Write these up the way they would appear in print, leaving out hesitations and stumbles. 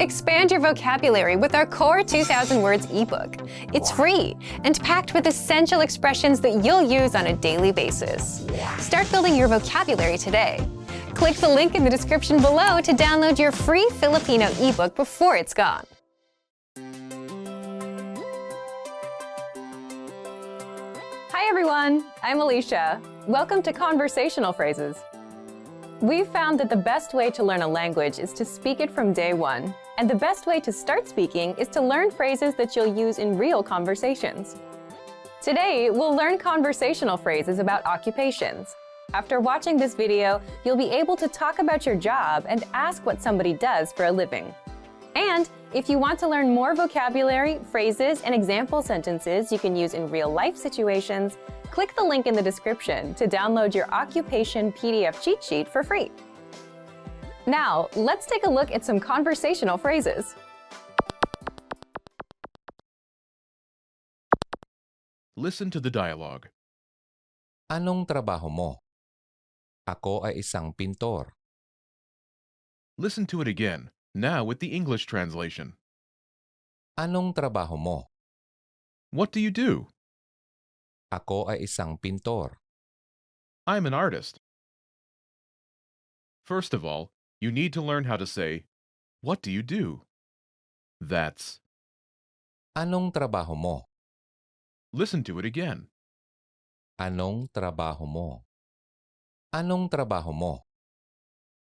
Expand your vocabulary with our Core 2000 Words ebook. It's free and packed with essential expressions that you'll use on a daily basis. Start building your vocabulary today. Click the link in the description below to download your free Filipino ebook before it's gone. Hi everyone, I'm Alicia. Welcome to Conversational Phrases. We've found that the best way to learn a language is to speak it from day one. And the best way to start speaking is to learn phrases that you'll use in real conversations. Today, we'll learn conversational phrases about occupations. After watching this video, you'll be able to talk about your job and ask what somebody does for a living. And if you want to learn more vocabulary, phrases, and example sentences you can use in real-life situations, click the link in the description to download your occupation PDF cheat sheet for free. Now, let's take a look at some conversational phrases. Listen to the dialogue. Anong trabaho mo? Ako ay isang pintor. Listen to it again, now with the English translation. Anong trabaho mo? What do you do? Ako ay isang pintor. I'm an artist. First of all, you need to learn how to say, what do you do? That's. Anong trabaho mo? Listen to it again. Anong trabaho mo? Anong trabaho mo?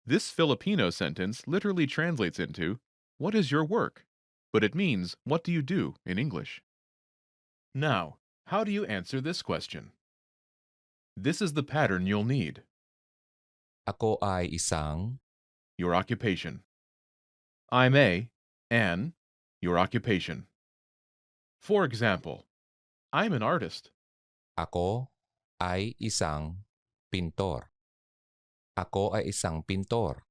This Filipino sentence literally translates into, what is your work? But it means, what do you do in English? Now, how do you answer this question? This is the pattern you'll need. Ako ay isang. Your occupation. I'm a, an, your occupation. For example, I'm an artist. Ako ay isang pintor. Ako ay isang pintor.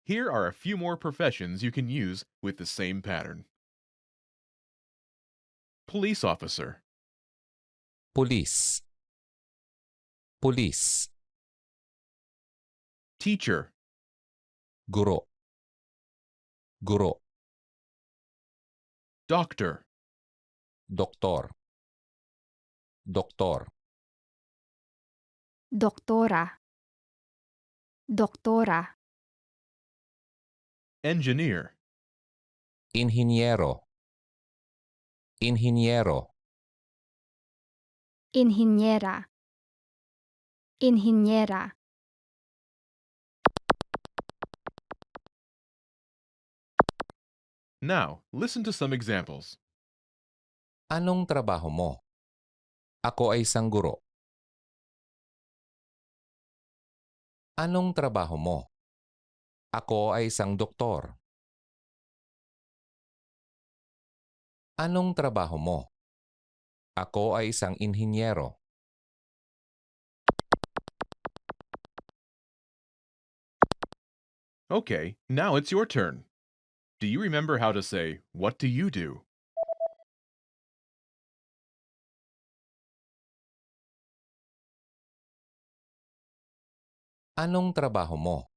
Here are a few more professions you can use with the same pattern. Police officer. Pulis. Pulis. Teacher. Guro. Guro. Doctor. Doktor. Doktor. Doktora. Doktora. Engineer. Inhinyero. Inhinyero. Inhinyera. Inhinyera. Now, listen to some examples. Anong trabaho mo? Ako ay isang guro. Anong trabaho mo? Ako ay isang doktor. Anong trabaho mo? Ako ay isang inhinyero. Okay, now it's your turn. Do you remember how to say, what do you do? Anong trabaho mo?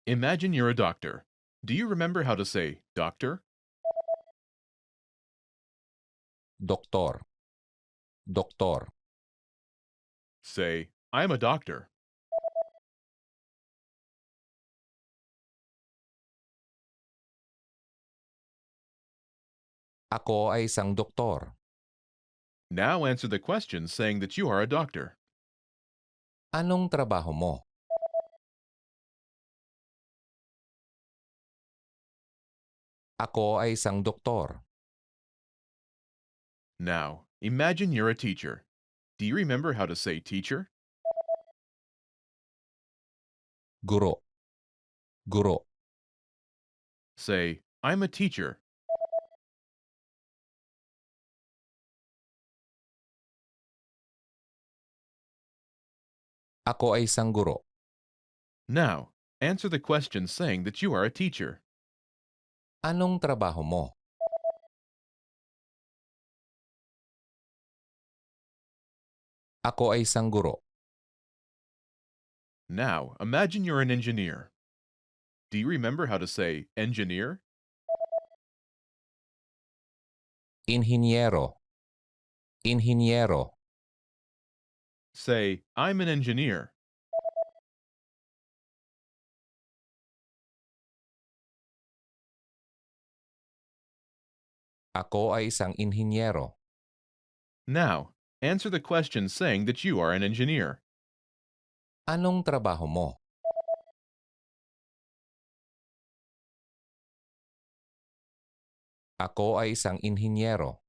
Imagine you're a doctor. Do you remember how to say, doctor? Doktor. Doktor. Say, I'm a doctor. Ako ay isang doktor. Now answer the question saying that you are a doctor. Anong trabaho mo? Ako ay isang doktor. Now, imagine you're a teacher. Do you remember how to say teacher? Guro. Guro. Say, I'm a teacher. Ako ay isang guro. Now, answer the question saying that you are a teacher. Anong trabaho mo? Ako ay isang guro. Now, imagine you're an engineer. Do you remember how to say engineer? Inhinyero. Inhinyero. Say, I'm an engineer. Ako ay isang inhinyero. Now, answer the question saying that you are an engineer. Anong trabaho mo? Ako ay isang inhinyero.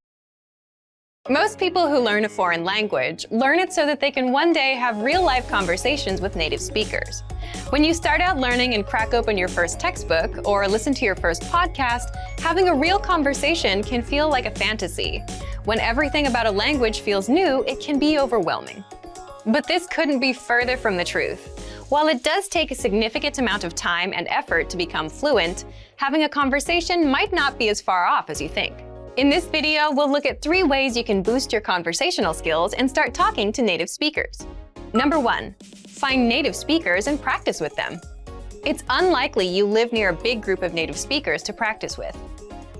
Most people who learn a foreign language learn it so that they can one day have real-life conversations with native speakers. When you start out learning and crack open your first textbook or listen to your first podcast, having a real conversation can feel like a fantasy. When everything about a language feels new, it can be overwhelming. But this couldn't be further from the truth. While it does take a significant amount of time and effort to become fluent, having a conversation might not be as far off as you think. In this video, we'll look at 3 ways you can boost your conversational skills and start talking to native speakers. Number 1, find native speakers and practice with them. It's unlikely you live near a big group of native speakers to practice with.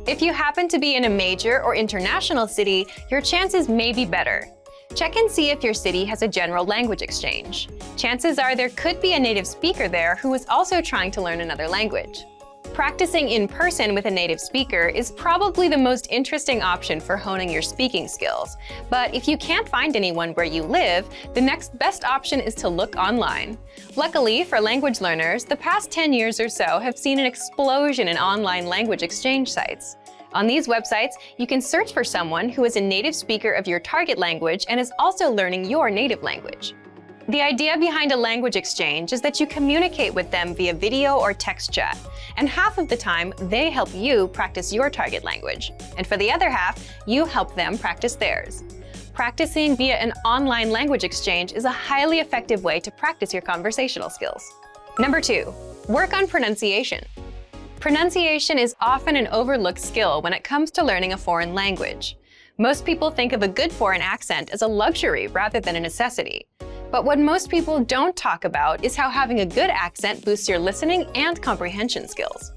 If you happen to be in a major or international city, your chances may be better. Check and see if your city has a general language exchange. Chances are there could be a native speaker there who is also trying to learn another language. Practicing in person with a native speaker is probably the most interesting option for honing your speaking skills. But if you can't find anyone where you live, the next best option is to look online. Luckily for language learners, the past 10 years or so have seen an explosion in online language exchange sites. On these websites, you can search for someone who is a native speaker of your target language and is also learning your native language. The idea behind a language exchange is that you communicate with them via video or text chat, and half of the time, they help you practice your target language. And for the other half, you help them practice theirs. Practicing via an online language exchange is a highly effective way to practice your conversational skills. Number 2, work on pronunciation. Pronunciation is often an overlooked skill when it comes to learning a foreign language. Most people think of a good foreign accent as a luxury rather than a necessity. But what most people don't talk about is how having a good accent boosts your listening and comprehension skills.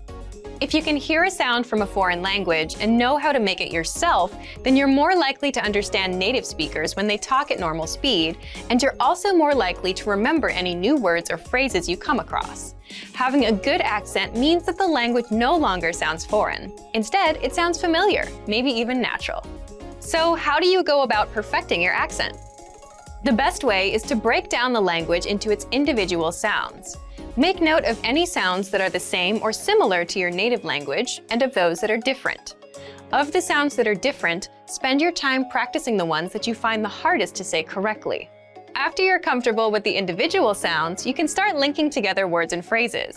If you can hear a sound from a foreign language and know how to make it yourself, then you're more likely to understand native speakers when they talk at normal speed, and you're also more likely to remember any new words or phrases you come across. Having a good accent means that the language no longer sounds foreign. Instead, it sounds familiar, maybe even natural. So how do you go about perfecting your accent? The best way is to break down the language into its individual sounds. Make note of any sounds that are the same or similar to your native language and of those that are different. Of the sounds that are different, spend your time practicing the ones that you find the hardest to say correctly. After you're comfortable with the individual sounds, you can start linking together words and phrases.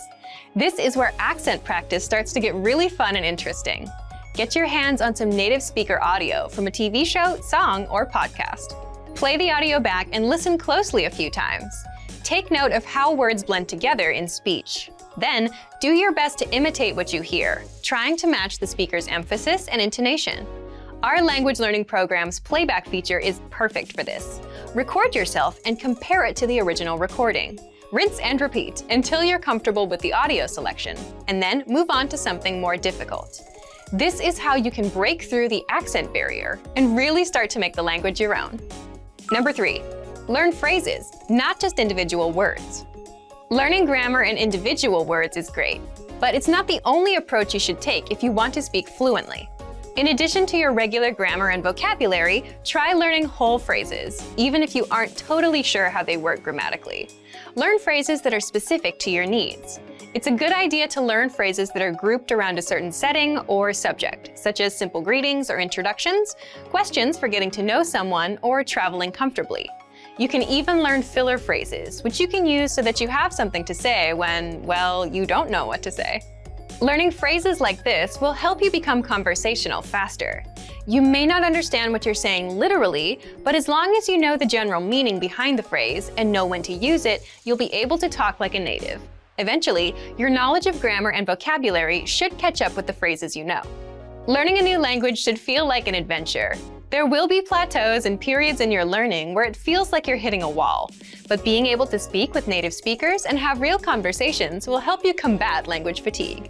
This is where accent practice starts to get really fun and interesting. Get your hands on some native speaker audio from a TV show, song, or podcast. Play the audio back and listen closely a few times. Take note of how words blend together in speech. Then, do your best to imitate what you hear, trying to match the speaker's emphasis and intonation. Our language learning program's playback feature is perfect for this. Record yourself and compare it to the original recording. Rinse and repeat until you're comfortable with the audio selection, and then move on to something more difficult. This is how you can break through the accent barrier and really start to make the language your own. Number 3, learn phrases, not just individual words. Learning grammar and individual words is great, but it's not the only approach you should take if you want to speak fluently. In addition to your regular grammar and vocabulary, try learning whole phrases, even if you aren't totally sure how they work grammatically. Learn phrases that are specific to your needs. It's a good idea to learn phrases that are grouped around a certain setting or subject, such as simple greetings or introductions, questions for getting to know someone, or traveling comfortably. You can even learn filler phrases, which you can use so that you have something to say when, well, you don't know what to say. Learning phrases like this will help you become conversational faster. You may not understand what you're saying literally, but as long as you know the general meaning behind the phrase and know when to use it, you'll be able to talk like a native. Eventually, your knowledge of grammar and vocabulary should catch up with the phrases you know. Learning a new language should feel like an adventure. There will be plateaus and periods in your learning where it feels like you're hitting a wall, but being able to speak with native speakers and have real conversations will help you combat language fatigue.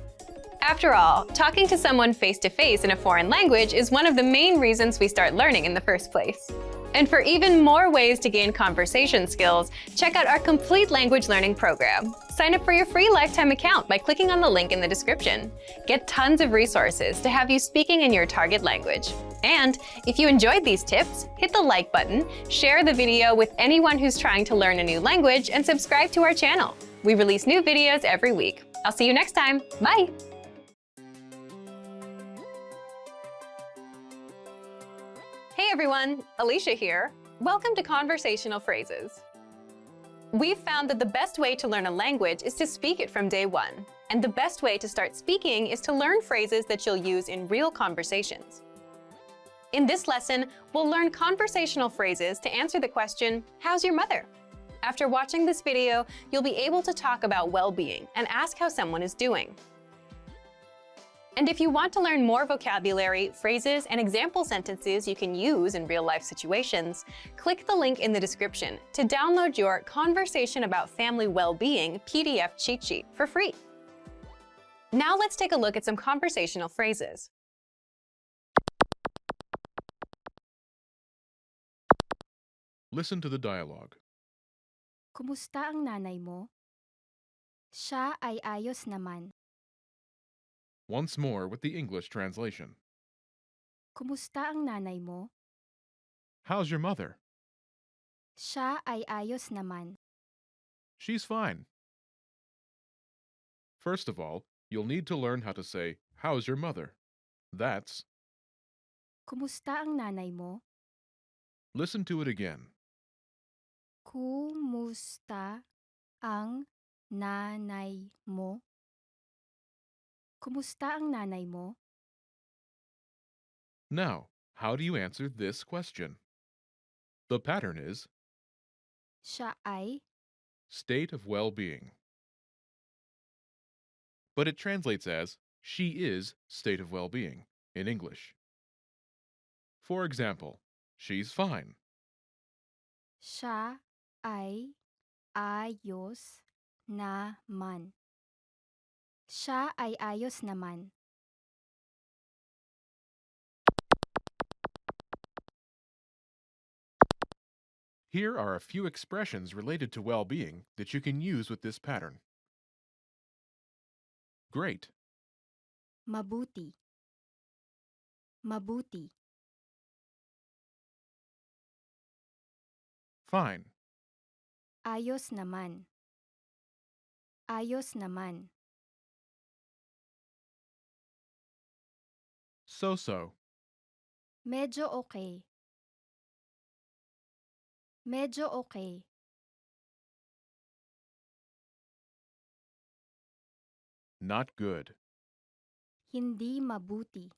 After all, talking to someone face-to-face in a foreign language is one of the main reasons we start learning in the first place. And for even more ways to gain conversation skills, check out our complete language learning program. Sign up for your free lifetime account by clicking on the link in the description. Get tons of resources to have you speaking in your target language. And if you enjoyed these tips, hit the like button, share the video with anyone who's trying to learn a new language, and subscribe to our channel. We release new videos every week. I'll see you next time. Bye! Hey everyone, Alicia here. Welcome to Conversational Phrases. We've found that the best way to learn a language is to speak it from day one. And the best way to start speaking is to learn phrases that you'll use in real conversations. In this lesson, we'll learn conversational phrases to answer the question, how's your mother? After watching this video, you'll be able to talk about well-being and ask how someone is doing. And if you want to learn more vocabulary, phrases, and example sentences you can use in real-life situations, click the link in the description to download your Conversation About Family Well-Being PDF cheat sheet for free. Now let's take a look at some conversational phrases. Listen to the dialogue. Kumusta ang nanay mo? Siya ay ayos naman. Once more with the English translation. Kumusta ang nanay mo? How's your mother? Siya ay ayos naman. She's fine. First of all, you'll need to learn how to say, how's your mother? That's, Kumusta ang nanay mo? listen to it again. Kumusta ang nanay mo? Kumusta ang nanay mo? Now, how do you answer this question? The pattern is Siya ay, state of well-being. But it translates as she is state of well-being in English. For example, she's fine. siya ay ayos naman. Siya ay ayos naman. Here are a few expressions related to well-being that you can use with this pattern. Great, Mabuti. Mabuti. fine, Ayos naman. Ayos naman. so-so, Medyo okay. Medyo okay. not good, Hindi mabuti.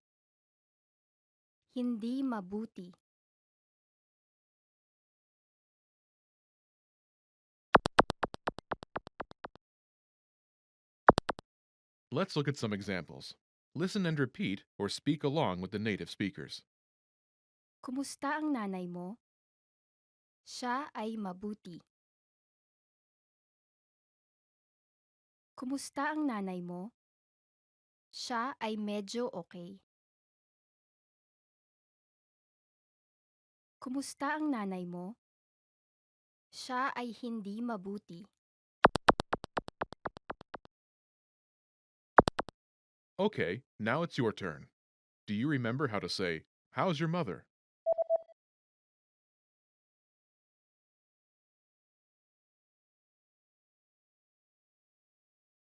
Hindi mabuti. Let's look at some examples. Listen and repeat or speak along with the native speakers. Kumusta ang nanay mo? Siya ay mabuti. Kumusta ang nanay mo? Siya ay medyo okay. Kumusta ang nanay mo? Siya ay hindi mabuti. Okay, now it's your turn. Do you remember how to say, how's your mother?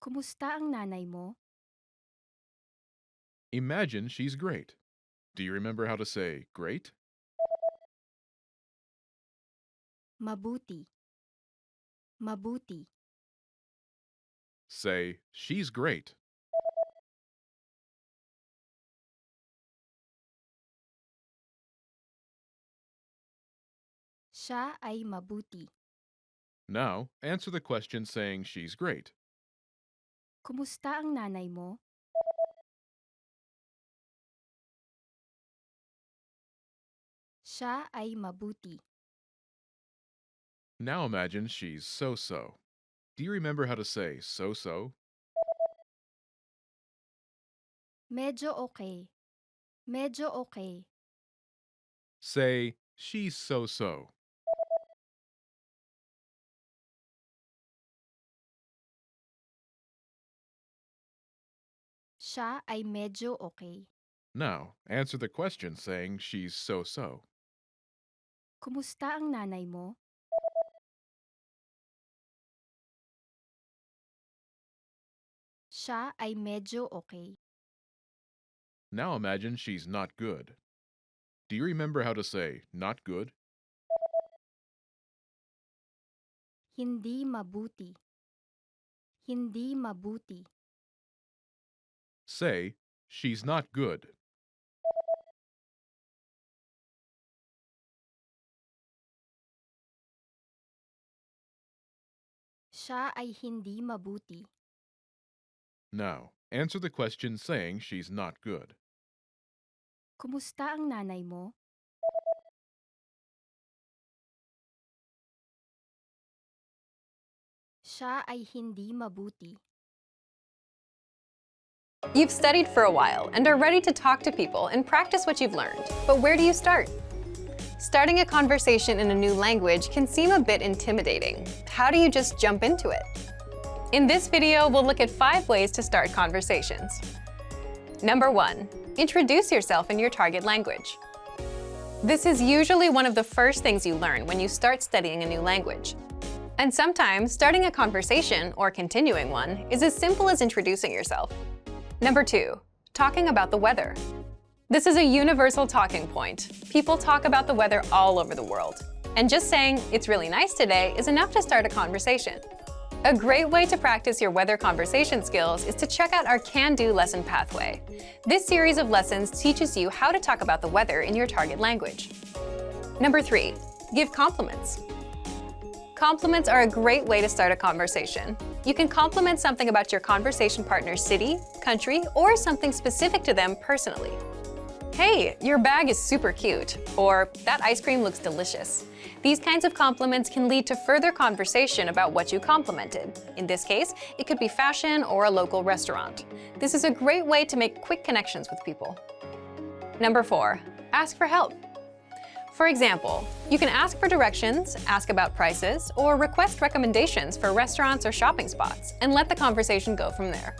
Kumusta ang nanay mo? Imagine she's great. Do you remember how to say, great? Mabuti. Mabuti. Say, she's great. Siya ay mabuti. Now, answer the question saying she's great. Kumusta ang nanay mo? Siya ay mabuti. Now imagine she's so-so. Do you remember how to say so-so? Medyo okay. Medyo okay. Say, she's so-so. Siya ay medyo okay. Now, answer the question saying she's so-so. Kumusta ang nanay mo? Siya ay medyo okay. Now imagine she's not good. Do you remember how to say not good? Hindi mabuti. Hindi mabuti. Say, she's not good. Siya ay hindi mabuti. Now, answer the question saying she's not good. Kumusta ang nanay mo? Siya ay hindi mabuti. You've studied for a while and are ready to talk to people and practice what you've learned. But where do you start? Starting a conversation in a new language can seem a bit intimidating. How do you just jump into it? In this video, we'll look at 5 ways to start conversations. Number 1. Introduce yourself in your target language. This is usually one of the first things you learn when you start studying a new language. And sometimes, starting a conversation, or continuing one, is as simple as introducing yourself. Number 2. Talking about the weather. This is a universal talking point. People talk about the weather all over the world. And just saying, "It's really nice today," is enough to start a conversation. A great way to practice your weather conversation skills is to check out our Can-Do lesson pathway. This series of lessons teaches you how to talk about the weather in your target language. Number 3. Give compliments. Compliments are a great way to start a conversation. You can compliment something about your conversation partner's city, country, or something specific to them personally. "Hey, your bag is super cute," or "That ice cream looks delicious." These kinds of compliments can lead to further conversation about what you complimented. In this case, it could be fashion or a local restaurant. This is a great way to make quick connections with people. Number 4. Ask for help. For example, you can ask for directions, ask about prices, or request recommendations for restaurants or shopping spots, and let the conversation go from there.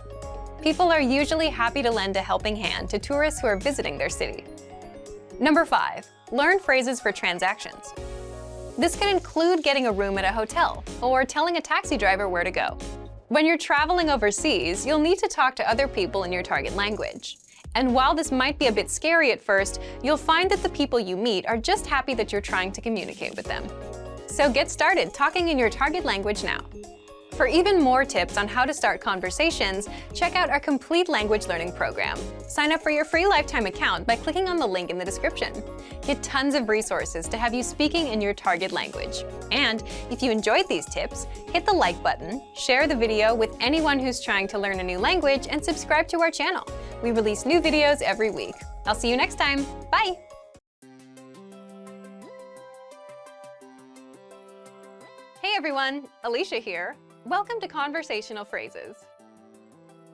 People are usually happy to lend a helping hand to tourists who are visiting their city. Number 5. Learn phrases for transactions. This can include getting a room at a hotel or telling a taxi driver where to go. When you're traveling overseas, you'll need to talk to other people in your target language. And while this might be a bit scary at first, you'll find that the people you meet are just happy that you're trying to communicate with them. So get started talking in your target language now. For even more tips on how to start conversations, check out our complete language learning program. Sign up for your free lifetime account by clicking on the link in the description. Get tons of resources to have you speaking in your target language. And if you enjoyed these tips, hit the like button, share the video with anyone who's trying to learn a new language, and subscribe to our channel. We release new videos every week. I'll see you next time. Bye! Hey everyone, Alicia here. Welcome to Conversational Phrases.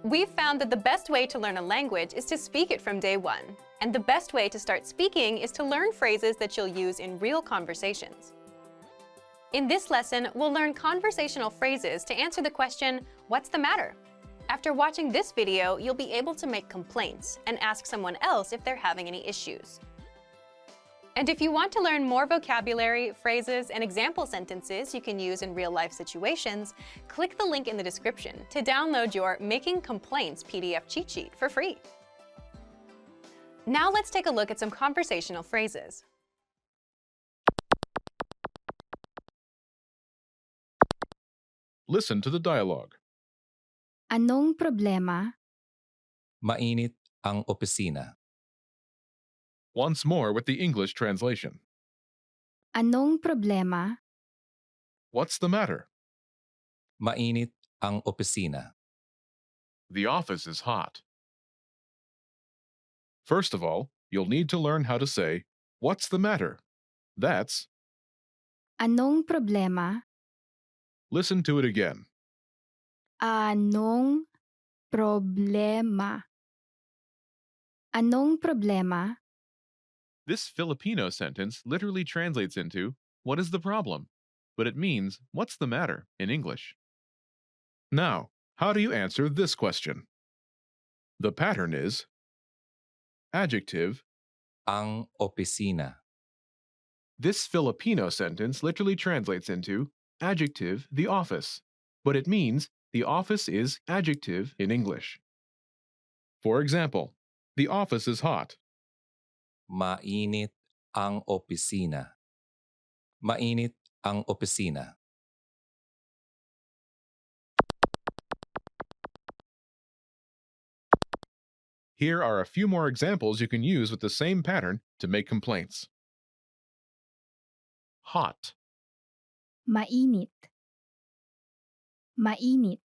We've found that the best way to learn a language is to speak it from day one. And the best way to start speaking is to learn phrases that you'll use in real conversations. In this lesson, we'll learn conversational phrases to answer the question, "What's the matter?" After watching this video, you'll be able to make complaints and ask someone else if they're having any issues. And if you want to learn more vocabulary, phrases, and example sentences you can use in real-life situations, click the link in the description to download your Making Complaints PDF cheat sheet for free. Now let's take a look at some conversational phrases. Listen to the dialogue. Anong problema? Mainit ang opisina. Once more with the English translation. Anong problema? What's the matter? Mainit ang opisina. The office is hot. First of all, you'll need to learn how to say, "What's the matter?" That's. Anong problema? Listen to it again. Anong problema? Anong problema? This Filipino sentence literally translates into, what is the problem? But it means, what's the matter in English. Now, how do you answer this question? The pattern is adjective. Ang opisina. This Filipino sentence literally translates into adjective, the office, but it means the office is adjective in English. For example, the office is hot. Mainit ang opisina. Mainit ang opisina. Here are a few more examples you can use with the same pattern to make complaints. Hot, Mainit. Mainit.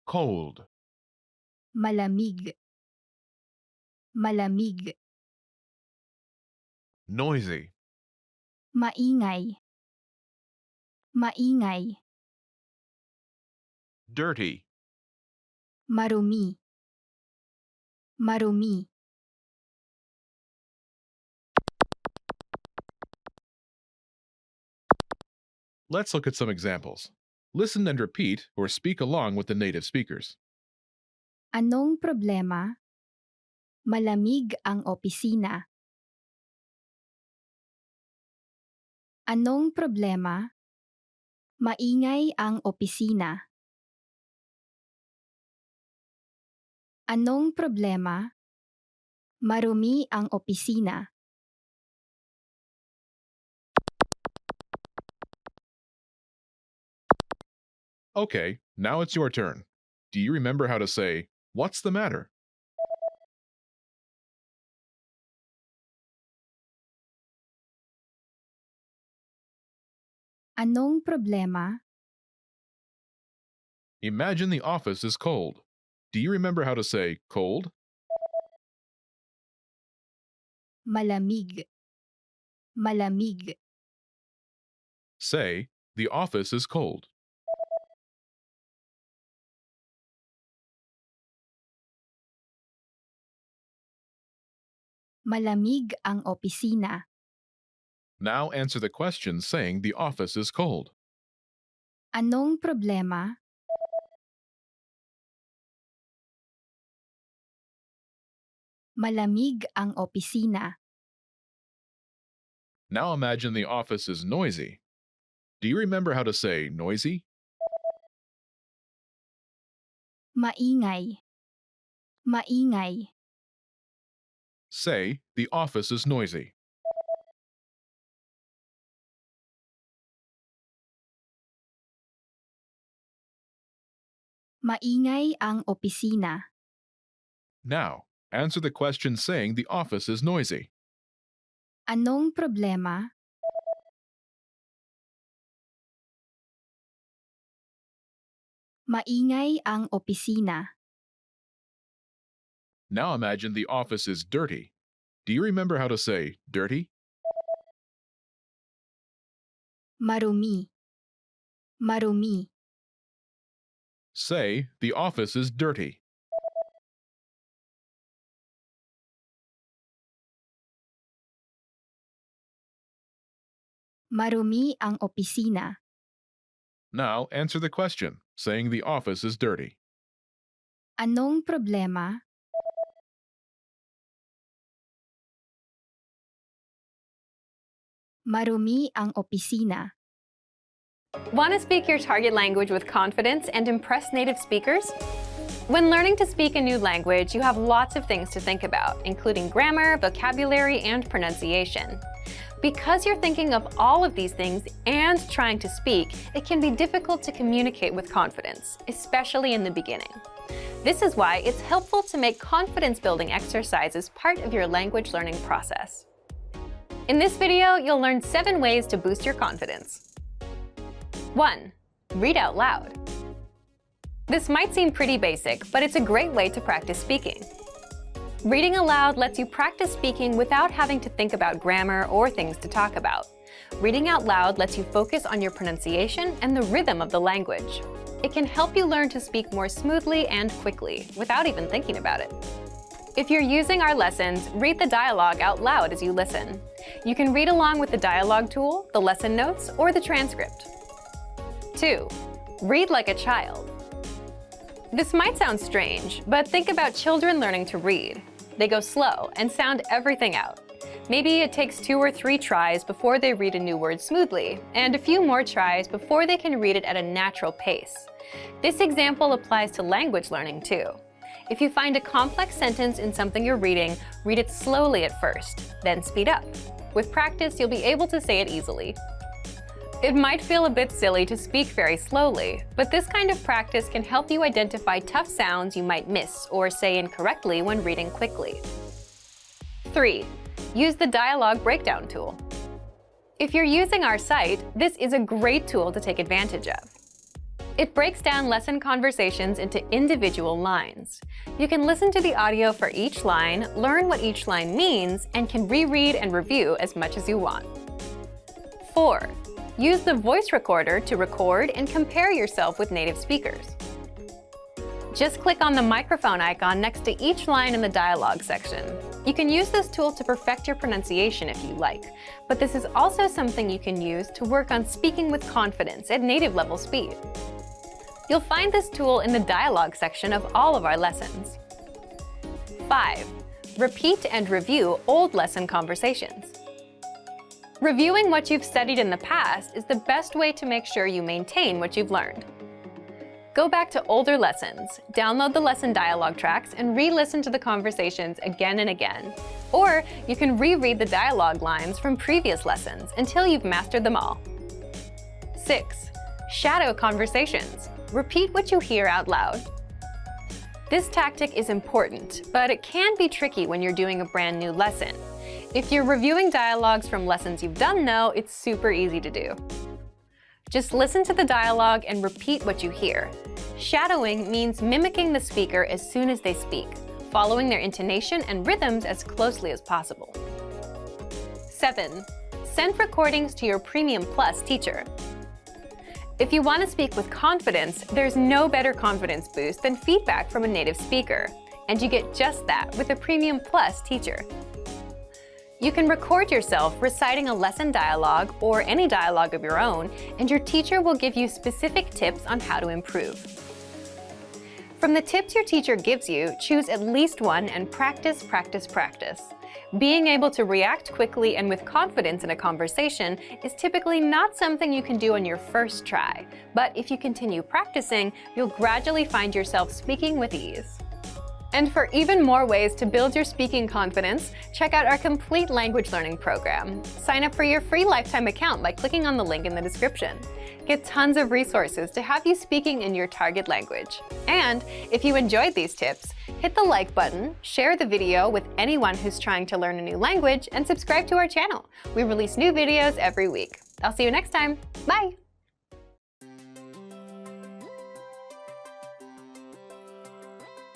cold, Malamig. Malamig. noisy, Maingay. Maingay. dirty, Marumi. Marumi. Let's look at some examples. Listen and repeat or speak along with the native speakers. Anong problema? Malamig ang opisina. Anong problema? Maingay ang opisina. Anong problema? Marumi ang opisina. Okay, now it's your turn. Do you remember how to say, what's the matter? Anong problema? Imagine the office is cold. Do you remember how to say cold? Malamig. Malamig. Say, the office is cold. Malamig ang opisina. Now answer the question saying the office is cold. Anong problema? Malamig ang opisina. Now imagine the office is noisy. Do you remember how to say noisy? Maingay. Maingay. Say, the office is noisy. Maingay ang opisina. Now, answer the question saying the office is noisy. Anong problema? Maingay ang opisina. Now imagine the office is dirty. Do you remember how to say dirty? Marumi. Marumi. Say, the office is dirty. Marumi ang opisina. Now answer the question, saying the office is dirty. Anong problema? Marumi ang opisina. Want to speak your target language with confidence and impress native speakers? When learning to speak a new language, you have lots of things to think about, including grammar, vocabulary, and pronunciation. Because you're thinking of all of these things and trying to speak, it can be difficult to communicate with confidence, especially in the beginning. This is why it's helpful to make confidence-building exercises part of your language learning process. In this video, you'll learn 7 ways to boost your confidence. 1. Read out loud. This might seem pretty basic, but it's a great way to practice speaking. Reading aloud lets you practice speaking without having to think about grammar or things to talk about. Reading out loud lets you focus on your pronunciation and the rhythm of the language. It can help you learn to speak more smoothly and quickly, without even thinking about it. If you're using our lessons, read the dialogue out loud as you listen. You can read along with the dialogue tool, the lesson notes, or the transcript. 2. Read like a child. This might sound strange, but think about children learning to read. They go slow and sound everything out. Maybe it takes 2 or 3 tries before they read a new word smoothly, and a few more tries before they can read it at a natural pace. This example applies to language learning too. If you find a complex sentence in something you're reading, read it slowly at first, then speed up. With practice, you'll be able to say it easily. It might feel a bit silly to speak very slowly, but this kind of practice can help you identify tough sounds you might miss or say incorrectly when reading quickly. 3. Use the dialogue breakdown tool. If you're using our site, this is a great tool to take advantage of. It breaks down lesson conversations into individual lines. You can listen to the audio for each line, learn what each line means, and can reread and review as much as you want. 4. Use the voice recorder to record and compare yourself with native speakers. Just click on the microphone icon next to each line in the dialogue section. You can use this tool to perfect your pronunciation if you like, but this is also something you can use to work on speaking with confidence at native level speed. You'll find this tool in the dialogue section of all of our lessons. 5. Repeat and review old lesson conversations. Reviewing what you've studied in the past is the best way to make sure you maintain what you've learned. Go back to older lessons, download the lesson dialogue tracks, and re-listen to the conversations again and again. Or you can reread the dialogue lines from previous lessons until you've mastered them all. 6. Shadow conversations. Repeat what you hear out loud. This tactic is important, but it can be tricky when you're doing a brand new lesson. If you're reviewing dialogues from lessons you've done though, it's super easy to do. Just listen to the dialogue and repeat what you hear. Shadowing means mimicking the speaker as soon as they speak, following their intonation and rhythms as closely as possible. 7. Send recordings to your Premium Plus teacher. If you want to speak with confidence, there's no better confidence boost than feedback from a native speaker, and you get just that with a Premium Plus teacher. You can record yourself reciting a lesson dialogue or any dialogue of your own, and your teacher will give you specific tips on how to improve. From the tips your teacher gives you, choose at least one and practice, practice, practice. Being able to react quickly and with confidence in a conversation is typically not something you can do on your first try, but if you continue practicing, you'll gradually find yourself speaking with ease. And for even more ways to build your speaking confidence, check out our complete language learning program. Sign up for your free lifetime account by clicking on the link in the description. Get tons of resources to have you speaking in your target language. And if you enjoyed these tips, hit the like button, share the video with anyone who's trying to learn a new language, and subscribe to our channel. We release new videos every week. I'll see you next time. Bye!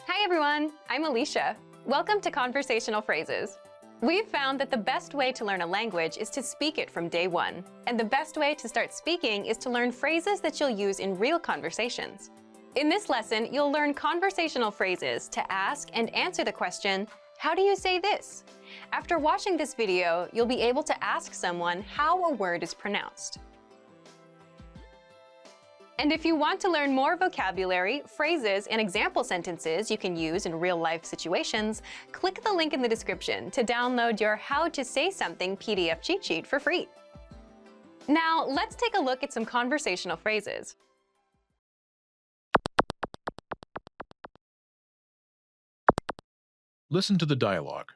Hi everyone, I'm Alicia. Welcome to Conversational Phrases. We've found that the best way to learn a language is to speak it from day one. And the best way to start speaking is to learn phrases that you'll use in real conversations. In this lesson, you'll learn conversational phrases to ask and answer the question, how do you say this? After watching this video, you'll be able to ask someone how a word is pronounced. And if you want to learn more vocabulary, phrases, and example sentences you can use in real-life situations, click the link in the description to download your How to Say Something PDF cheat sheet for free. Now, let's take a look at some conversational phrases. Listen to the dialogue.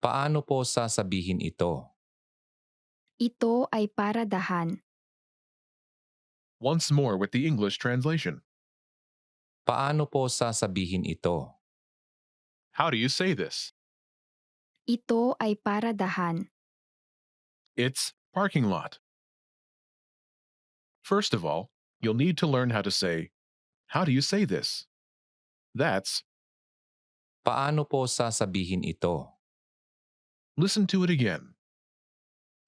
Paano po sasabihin ito? Ito ay paradahan. Once more with the English translation. Paano po sasabihin ito? How do you say this? Ito ay paradahan. It's parking lot. First of all, you'll need to learn how to say, how do you say this? That's Paano po sasabihin ito? Listen to it again.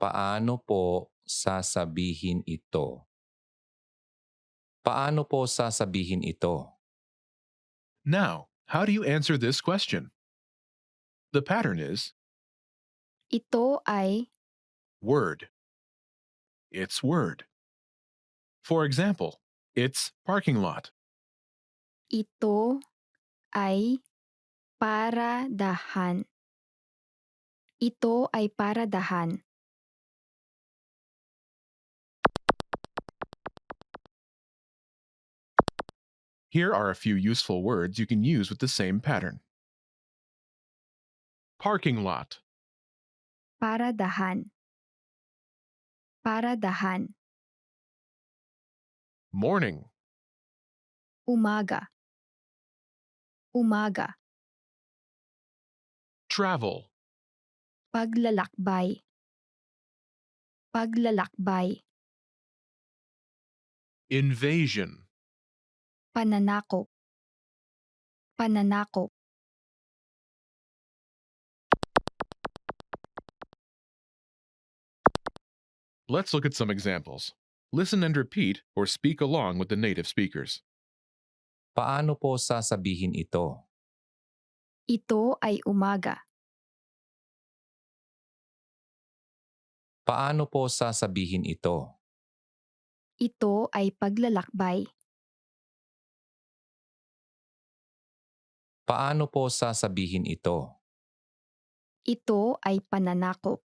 Paano po sasabihin ito? Paano po sasabihin ito? Now, how do you answer this question? The pattern is Ito ay word. It's word. For example, it's parking lot. ito ay paradahan. Ito ay paradahan. Here are a few useful words you can use with the same pattern. Parking lot, Paradahan. Paradahan. morning, Umaga. Umaga. travel, Paglalakbay. Paglalakbay. invasion, Pananakop. Pananakop. Let's look at some examples. Listen and repeat or speak along with the native speakers. Paano po sasabihin ito? Ito ay umaga. Paano po sasabihin ito? Ito ay paglalakbay. Paano po sasabihin ito? Ito ay pananakop.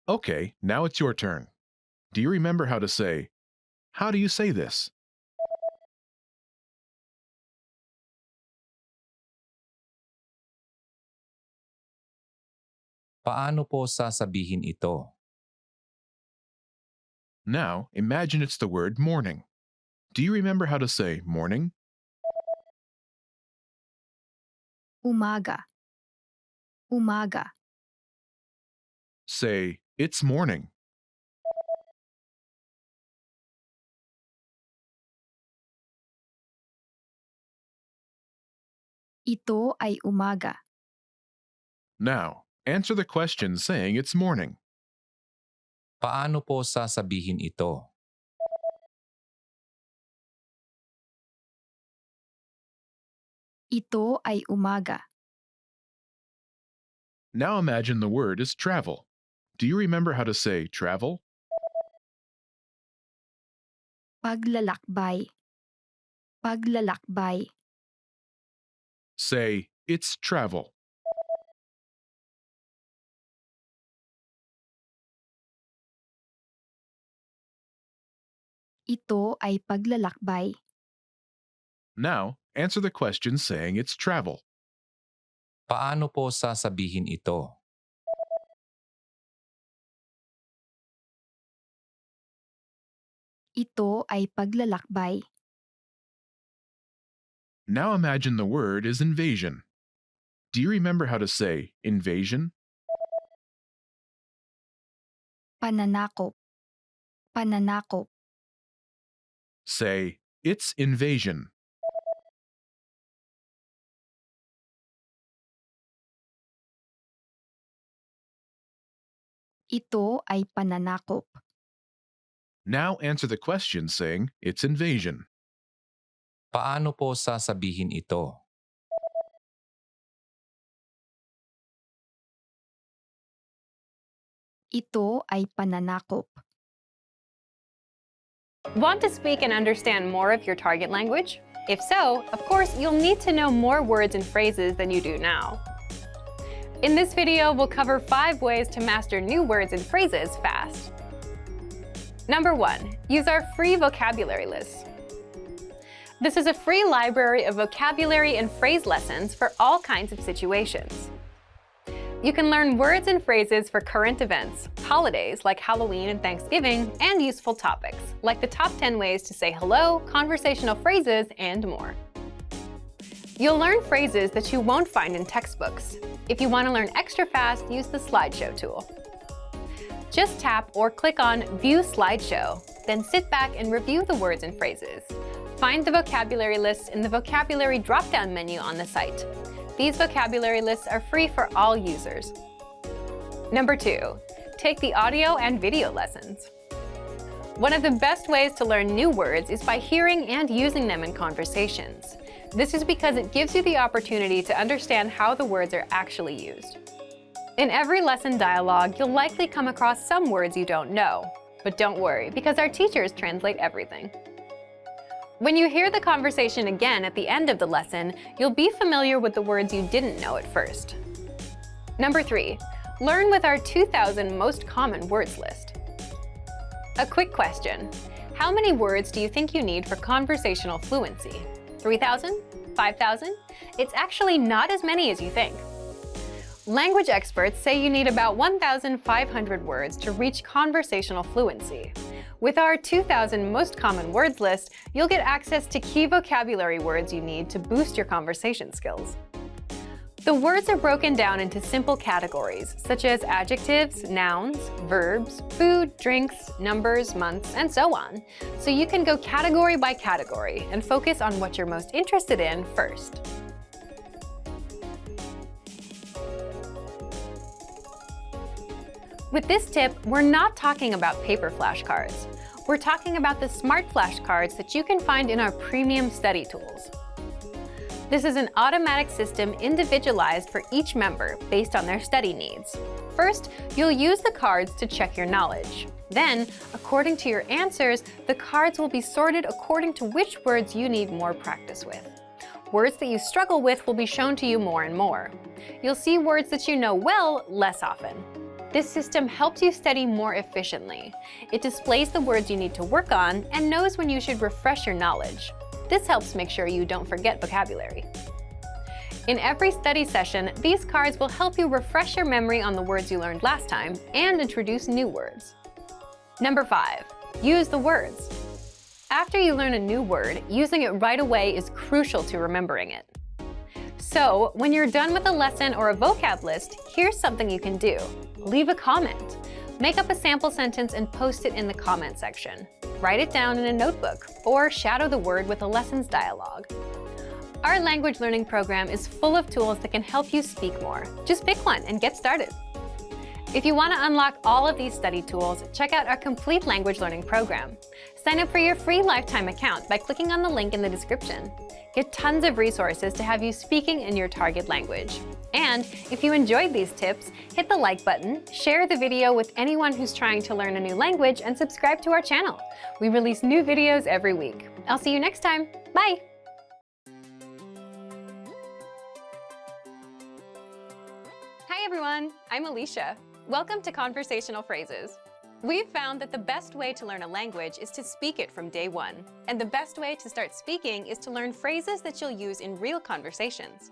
Okay, now it's your turn. Do you remember how to say, how do you say this? Paano po sasabihin ito? Now, imagine it's the word morning. Do you remember how to say morning? Umaga. Umaga. Say, it's morning. Ito ay umaga. Now, answer the question saying it's morning. Paano po sasabihin ito? Ito ay umaga. Now imagine the word is travel. Do you remember how to say travel? Paglalakbay. Paglalakbay. Say, it's travel. Ito ay paglalakbay. Now, answer the question saying it's travel. Paano po sasabihin ito? Ito ay paglalakbay. Now imagine the word is invasion. Do you remember how to say invasion? Pananakop. Pananakop. Say, it's invasion. Ito ay pananakop. Now answer the question saying it's invasion. Paano po sasabihin ito? Ito ay pananakop. Want to speak and understand more of your target language? If so, of course, you'll need to know more words and phrases than you do now. In this video, we'll cover 5 ways to master new words and phrases fast. Number 1, use our free vocabulary list. This is a free library of vocabulary and phrase lessons for all kinds of situations. You can learn words and phrases for current events, holidays like Halloween and Thanksgiving, and useful topics like the top 10 ways to say hello, conversational phrases, and more. You'll learn phrases that you won't find in textbooks. If you want to learn extra fast, use the slideshow tool. Just tap or click on View Slideshow, Then sit back and review the words and phrases. Find the vocabulary lists in the vocabulary drop-down menu on the site. These vocabulary lists are free for all users. Number 2, take the audio and video lessons. One of the best ways to learn new words is by hearing and using them in conversations. This is because it gives you the opportunity to understand how the words are actually used. In every lesson dialogue, you'll likely come across some words you don't know. But don't worry, because our teachers translate everything. When you hear the conversation again at the end of the lesson, you'll be familiar with the words you didn't know at first. Number 3, learn with our 2,000 most common words list. A quick question. How many words do you think you need for conversational fluency? 3,000? 5,000? It's actually not as many as you think. Language experts say you need about 1,500 words to reach conversational fluency. With our 2,000 most common words list, you'll get access to key vocabulary words you need to boost your conversation skills. The words are broken down into simple categories, such as adjectives, nouns, verbs, food, drinks, numbers, months, and so on. So you can go category by category and focus on what you're most interested in first. With this tip, we're not talking about paper flashcards. We're talking about the smart flashcards that you can find in our premium study tools. This is an automatic system individualized for each member based on their study needs. First, you'll use the cards to check your knowledge. Then, according to your answers, the cards will be sorted according to which words you need more practice with. Words that you struggle with will be shown to you more and more. You'll see words that you know well less often. This system helps you study more efficiently. It displays the words you need to work on and knows when you should refresh your knowledge. This helps make sure you don't forget vocabulary. In every study session, these cards will help you refresh your memory on the words you learned last time and introduce new words. Number 5, use the words. After you learn a new word, using it right away is crucial to remembering it. So, when you're done with a lesson or a vocab list, here's something you can do. Leave a comment. Make up a sample sentence and post it in the comment section. Write it down in a notebook, or shadow the word with a lessons dialogue. Our language learning program is full of tools that can help you speak more. Just pick one and get started. If you want to unlock all of these study tools, check out our complete language learning program. Sign up for your free lifetime account by clicking on the link in the description. Get tons of resources to have you speaking in your target language. And if you enjoyed these tips, hit the like button, share the video with anyone who's trying to learn a new language, and subscribe to our channel. We release new videos every week. I'll see you next time. Bye! Hi everyone, I'm Alicia. Welcome to Conversational Phrases. We've found that the best way to learn a language is to speak it from day one. And the best way to start speaking is to learn phrases that you'll use in real conversations.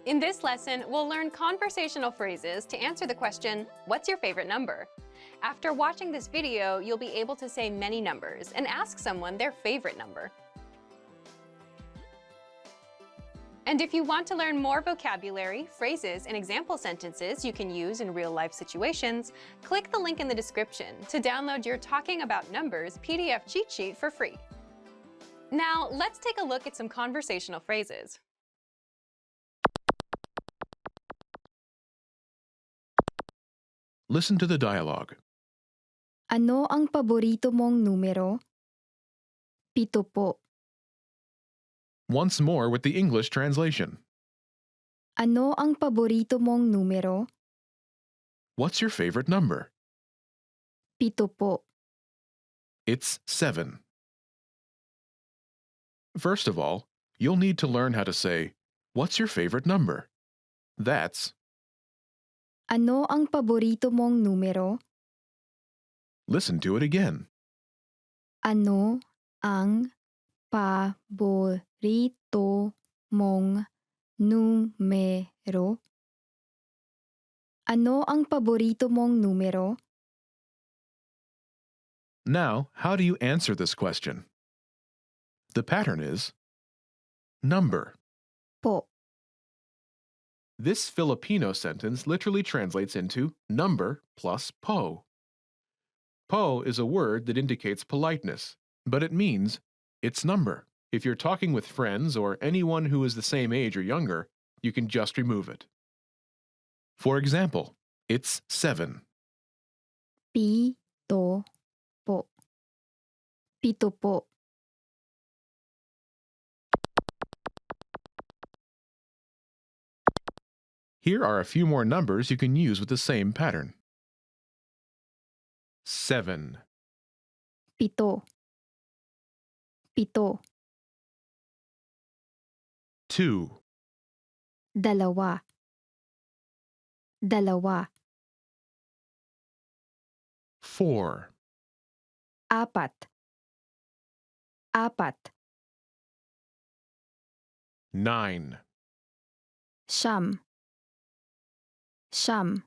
In this lesson, we'll learn conversational phrases to answer the question, what's your favorite number? After watching this video, you'll be able to say many numbers and ask someone their favorite number. And if you want to learn more vocabulary, phrases, and example sentences you can use in real-life situations, click the link in the description to download your Talking About Numbers PDF cheat sheet for free. Now, let's take a look at some conversational phrases. Listen to the dialogue. Ano ang paborito mong numero? 7 po. Once more with the English translation. Ano ang paborito mong numero? What's your favorite number? 7 po. It's 7. First of all, you'll need to learn how to say, what's your favorite number? That's, Ano ang paborito mong numero? listen to it again. Ano ang paborito mong numero? Ano ang paborito mong numero? Now, how do you answer this question? The pattern is number. Po. This Filipino sentence literally translates into number plus po. Po is a word that indicates politeness, but it means its number. If you're talking with friends or anyone who is the same age or younger, you can just remove it. For example, it's 7. Pito po. Pito po. Here are a few more numbers you can use with the same pattern. 7, Pito. Pito. 2, Dalawa. Dalawa. 4, Apat. Apat. 9, Siyam. Siyam.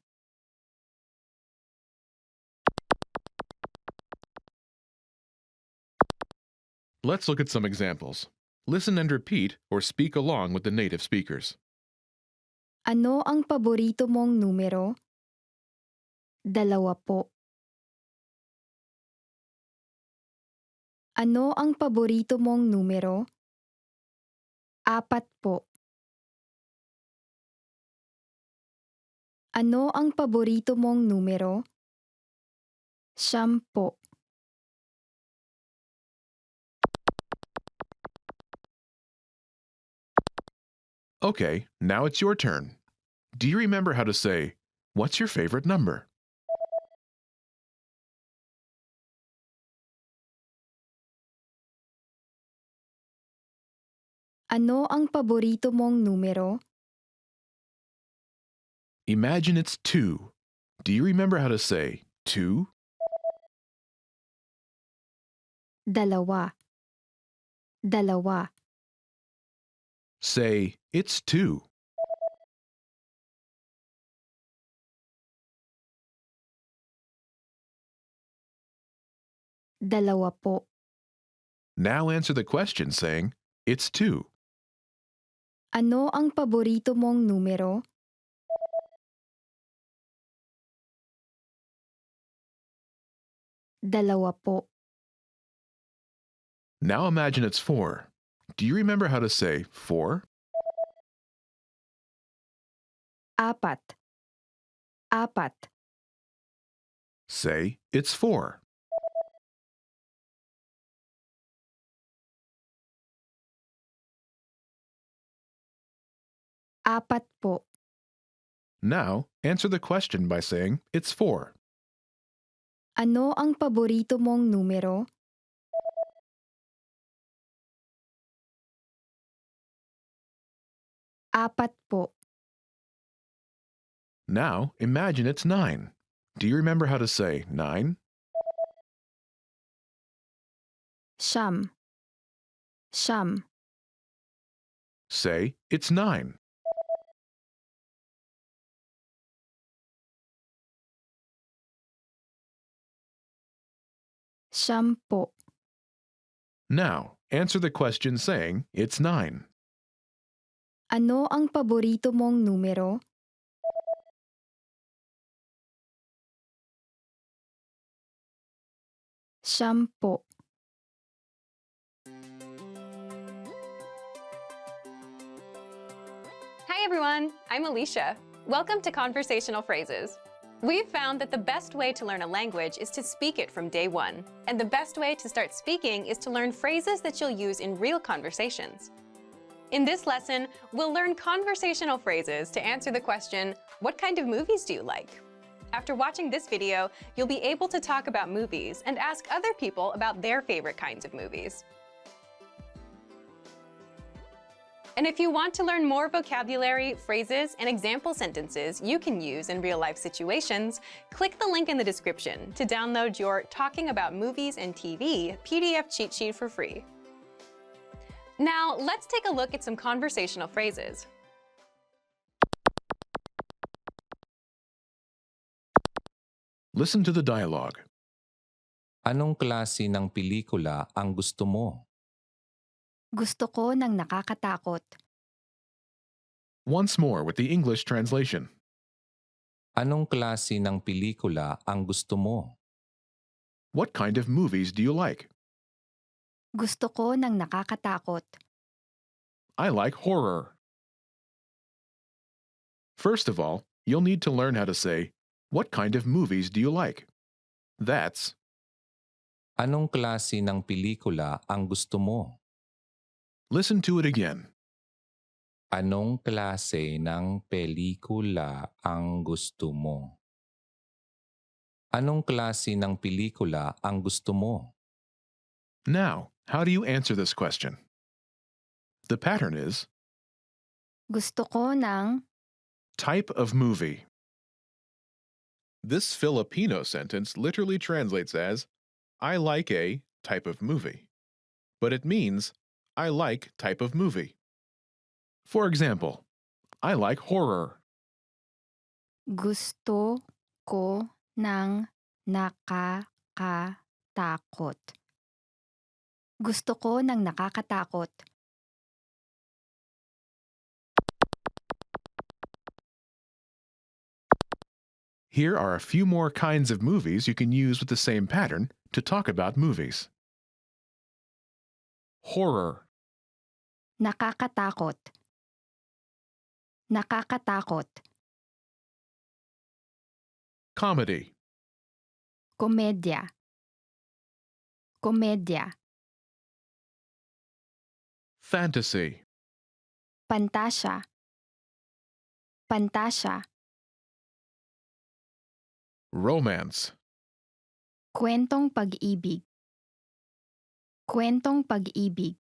Let's look at some examples. Listen and repeat or speak along with the native speakers. Ano ang paborito mong numero? Dalawa po. Ano ang paborito mong numero? Apat po. Ano ang paborito mong numero? Siyam po. Okay, now it's your turn. Do you remember how to say, "What's your favorite number?" Ano ang paborito mong numero? Imagine it's 2. Do you remember how to say 2? Dalawa. Dalawa. Say, "It's 2. Dalawa po. Now answer the question saying, "It's 2. Ano ang paborito mong numero? Dalawa po. Now imagine it's 4. Do you remember how to say 4? Apat. Apat. Say, "It's 4. Apat po. Now, answer the question by saying, "It's 4. Ano ang paborito mong numero? Apat po. Now, imagine it's 9. Do you remember how to say 9? Siyam. Siyam. Say, "It's 9. Siyam po. Now, answer the question saying, "It's 9. Ano ang paborito mong numero? Siyam po. Hi everyone, I'm Alicia. Welcome to Conversational Phrases. We've found that the best way to learn a language is to speak it from day one. And the best way to start speaking is to learn phrases that you'll use in real conversations. In this lesson, we'll learn conversational phrases to answer the question, what kind of movies do you like? After watching this video, you'll be able to talk about movies and ask other people about their favorite kinds of movies. And if you want to learn more vocabulary, phrases, and example sentences you can use in real-life situations, click the link in the description to download your Talking About Movies and TV PDF cheat sheet for free. Now, let's take a look at some conversational phrases. Listen to the dialogue. Anong klase ng pelikula ang gusto mo? Gusto ko ng nakakatakot. Once more with the English translation. Anong klase ng pelikula ang gusto mo? What kind of movies do you like? Gusto ko ng nakakatakot. I like horror. First of all, you'll need to learn how to say, what kind of movies do you like? That's, Anong klase ng pelikula ang gusto mo? listen to it again. Anong klase ng pelikula ang gusto mo? Anong klase ng pelikula ang gusto mo? Now, how do you answer this question? The pattern is Gusto ko ng type of movie. This Filipino sentence literally translates as I like a type of movie, but it means I like type of movie. For example, I like horror. gusto ko ng nakakatakot. Gusto ko ng nakakatakot. Here are a few more kinds of movies you can use with the same pattern to talk about movies. Horror, Nakakatakot. Nakakatakot. comedy, Komedya. Komedya. fantasy, Pantasya. Pantasya. romance, Kwentong pag-ibig. Kwentong pag-ibig.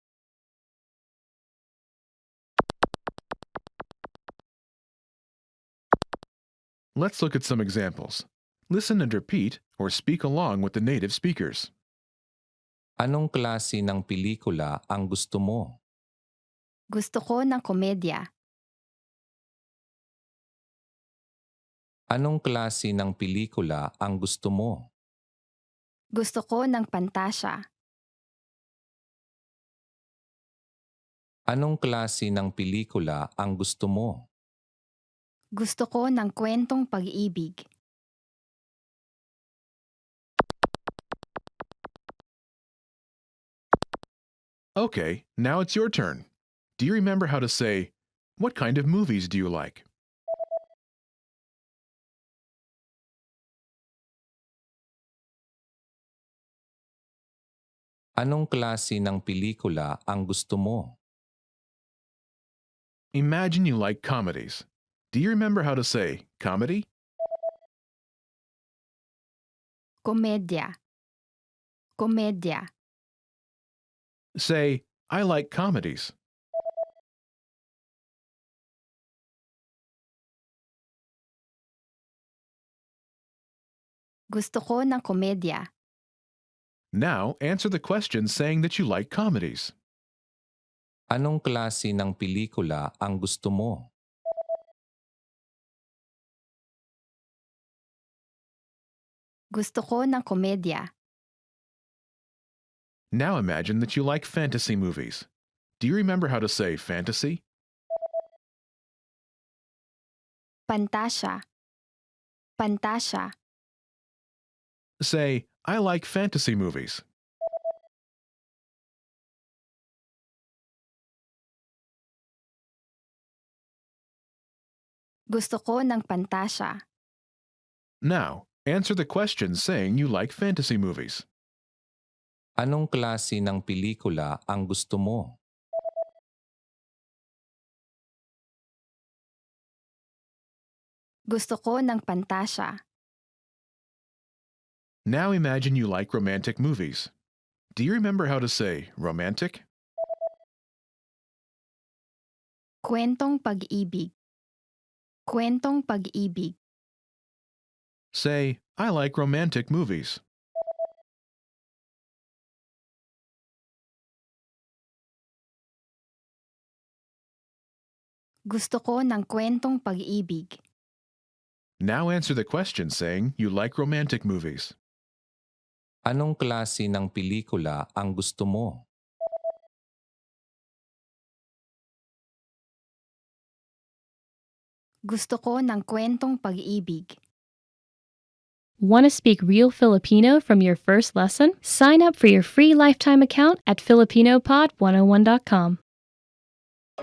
Let's look at some examples. Listen and repeat or speak along with the native speakers. Anong klase ng pelikula ang gusto mo? Gusto ko ng komedya. Anong klase ng pelikula ang gusto mo? Gusto ko ng pantasya. Anong klase ng pelikula ang gusto mo? Gusto ko ng kwentong pag-ibig. Okay, now it's your turn. Do you remember how to say, what kind of movies do you like? Anong klase ng pelikula ang gusto mo? Imagine you like comedies. Do you remember how to say comedy? Komedya. Komedya. Say, I like comedies. Gusto ko ng komedya. Now, answer the question saying that you like comedies. Anong klase ng pelikula ang gusto mo? Gusto ko ng komedya. Now imagine that you like fantasy movies. Do you remember how to say fantasy? Pantasya. Pantasya. Say, I like fantasy movies. Gusto ko ng pantasya. Now, answer the question saying you like fantasy movies. Anong klase ng pelikula ang gusto mo? Gusto ko ng pantasya. Now imagine you like romantic movies. Do you remember how to say romantic? Kwentong pag-ibig. Kwentong pag-ibig. Say, I like romantic movies. Gusto ko ng kwentong pag-ibig. Now answer the question saying you like romantic movies. Anong klase ng pelikula ang gusto mo? Gusto ko ng kwentong pag-ibig. Want to speak real Filipino from your first lesson? Sign up for your free lifetime account at filipinopod101.com.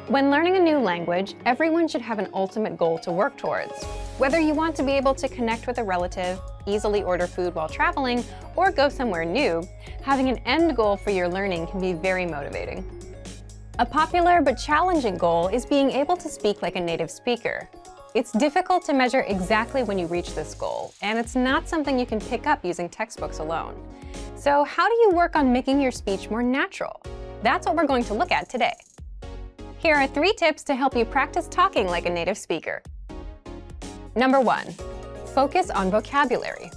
When learning a new language, everyone should have an ultimate goal to work towards. Whether you want to be able to connect with a relative, easily order food while traveling, or go somewhere new, having an end goal for your learning can be very motivating. A popular but challenging goal is being able to speak like a native speaker. It's difficult to measure exactly when you reach this goal, and it's not something you can pick up using textbooks alone. So how do you work on making your speech more natural? That's what we're going to look at today. Here are 3 tips to help you practice talking like a native speaker. Number 1, focus on vocabulary.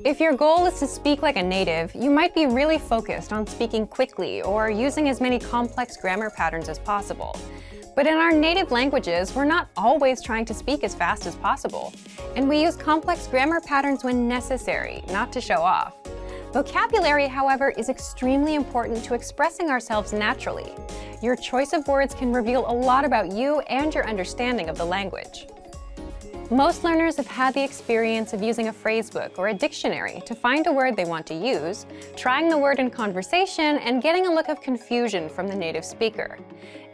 If your goal is to speak like a native, you might be really focused on speaking quickly or using as many complex grammar patterns as possible. But in our native languages, we're not always trying to speak as fast as possible, and we use complex grammar patterns when necessary, not to show off. Vocabulary, however, is extremely important to expressing ourselves naturally. Your choice of words can reveal a lot about you and your understanding of the language. Most learners have had the experience of using a phrasebook or a dictionary to find a word they want to use, trying the word in conversation, and getting a look of confusion from the native speaker.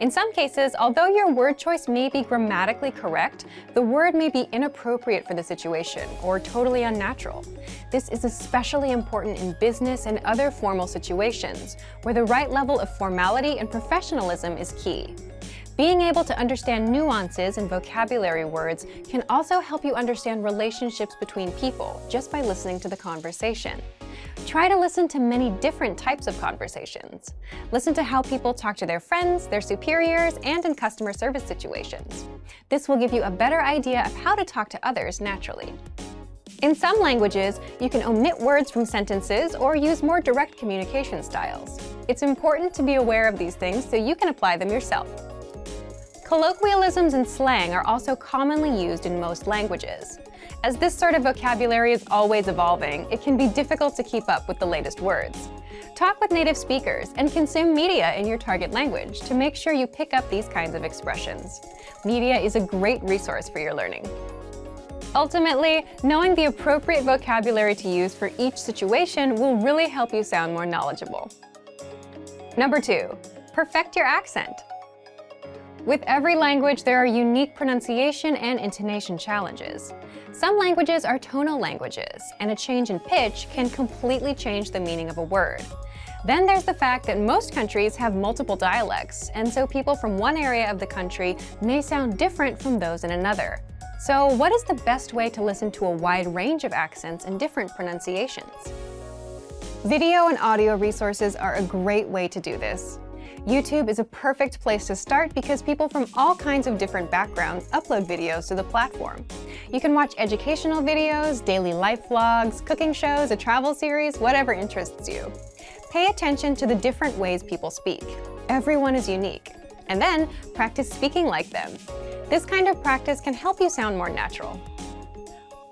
In some cases, although your word choice may be grammatically correct, the word may be inappropriate for the situation or totally unnatural. This is especially important in business and other formal situations, where the right level of formality and professionalism is key. Being able to understand nuances in vocabulary words can also help you understand relationships between people just by listening to the conversation. Try to listen to many different types of conversations. Listen to how people talk to their friends, their superiors, and in customer service situations. This will give you a better idea of how to talk to others naturally. In some languages, you can omit words from sentences or use more direct communication styles. It's important to be aware of these things so you can apply them yourself. Colloquialisms and slang are also commonly used in most languages. As this sort of vocabulary is always evolving, it can be difficult to keep up with the latest words. Talk with native speakers and consume media in your target language to make sure you pick up these kinds of expressions. Media is a great resource for your learning. Ultimately, knowing the appropriate vocabulary to use for each situation will really help you sound more knowledgeable. Number 2, perfect your accent. With every language, there are unique pronunciation and intonation challenges. Some languages are tonal languages, and a change in pitch can completely change the meaning of a word. Then there's the fact that most countries have multiple dialects, and so people from one area of the country may sound different from those in another. So what is the best way to listen to a wide range of accents and different pronunciations? Video and audio resources are a great way to do this. YouTube is a perfect place to start because people from all kinds of different backgrounds upload videos to the platform. You can watch educational videos, daily life vlogs, cooking shows, a travel series, whatever interests you. Pay attention to the different ways people speak. Everyone is unique. And then practice speaking like them. This kind of practice can help you sound more natural.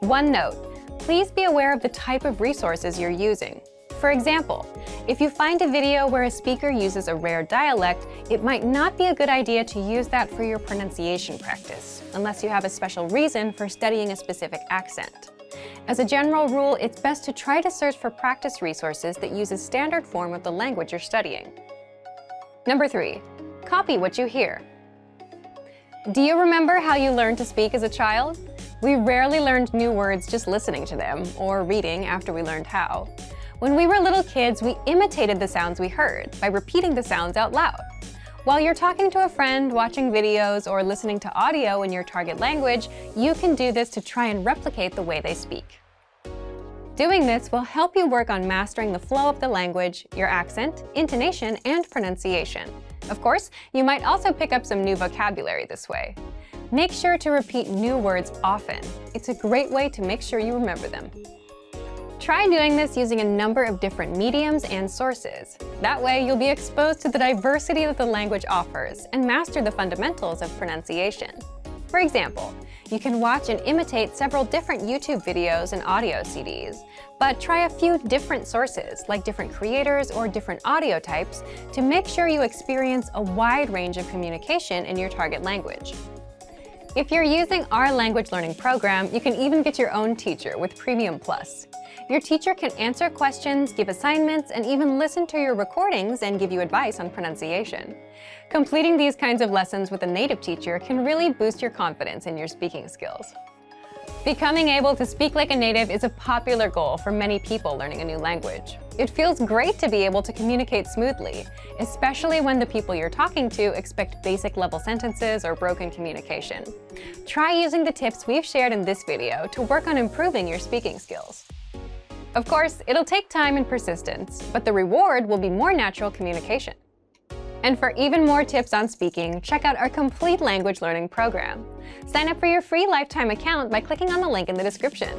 One note, please be aware of the type of resources you're using. For example, if you find a video where a speaker uses a rare dialect, it might not be a good idea to use that for your pronunciation practice, unless you have a special reason for studying a specific accent. As a general rule, it's best to try to search for practice resources that use a standard form of the language you're studying. Number 3, copy what you hear. Do you remember how you learned to speak as a child? We rarely learned new words just listening to them, or reading after we learned how. When we were little kids, we imitated the sounds we heard by repeating the sounds out loud. While you're talking to a friend, watching videos, or listening to audio in your target language, you can do this to try and replicate the way they speak. Doing this will help you work on mastering the flow of the language, your accent, intonation, and pronunciation. Of course, you might also pick up some new vocabulary this way. Make sure to repeat new words often. It's a great way to make sure you remember them. Try doing this using a number of different mediums and sources. That way, you'll be exposed to the diversity that the language offers and master the fundamentals of pronunciation. For example, you can watch and imitate several different YouTube videos and audio CDs, but try a few different sources, like different creators or different audio types, to make sure you experience a wide range of communication in your target language. If you're using our language learning program, you can even get your own teacher with Premium Plus. Your teacher can answer questions, give assignments, and even listen to your recordings and give you advice on pronunciation. Completing these kinds of lessons with a native teacher can really boost your confidence in your speaking skills. Becoming able to speak like a native is a popular goal for many people learning a new language. It feels great to be able to communicate smoothly, especially when the people you're talking to expect basic level sentences or broken communication. Try using the tips we've shared in this video to work on improving your speaking skills. Of course, it'll take time and persistence, but the reward will be more natural communication. And for even more tips on speaking, check out our complete language learning program. Sign up for your free lifetime account by clicking on the link in the description.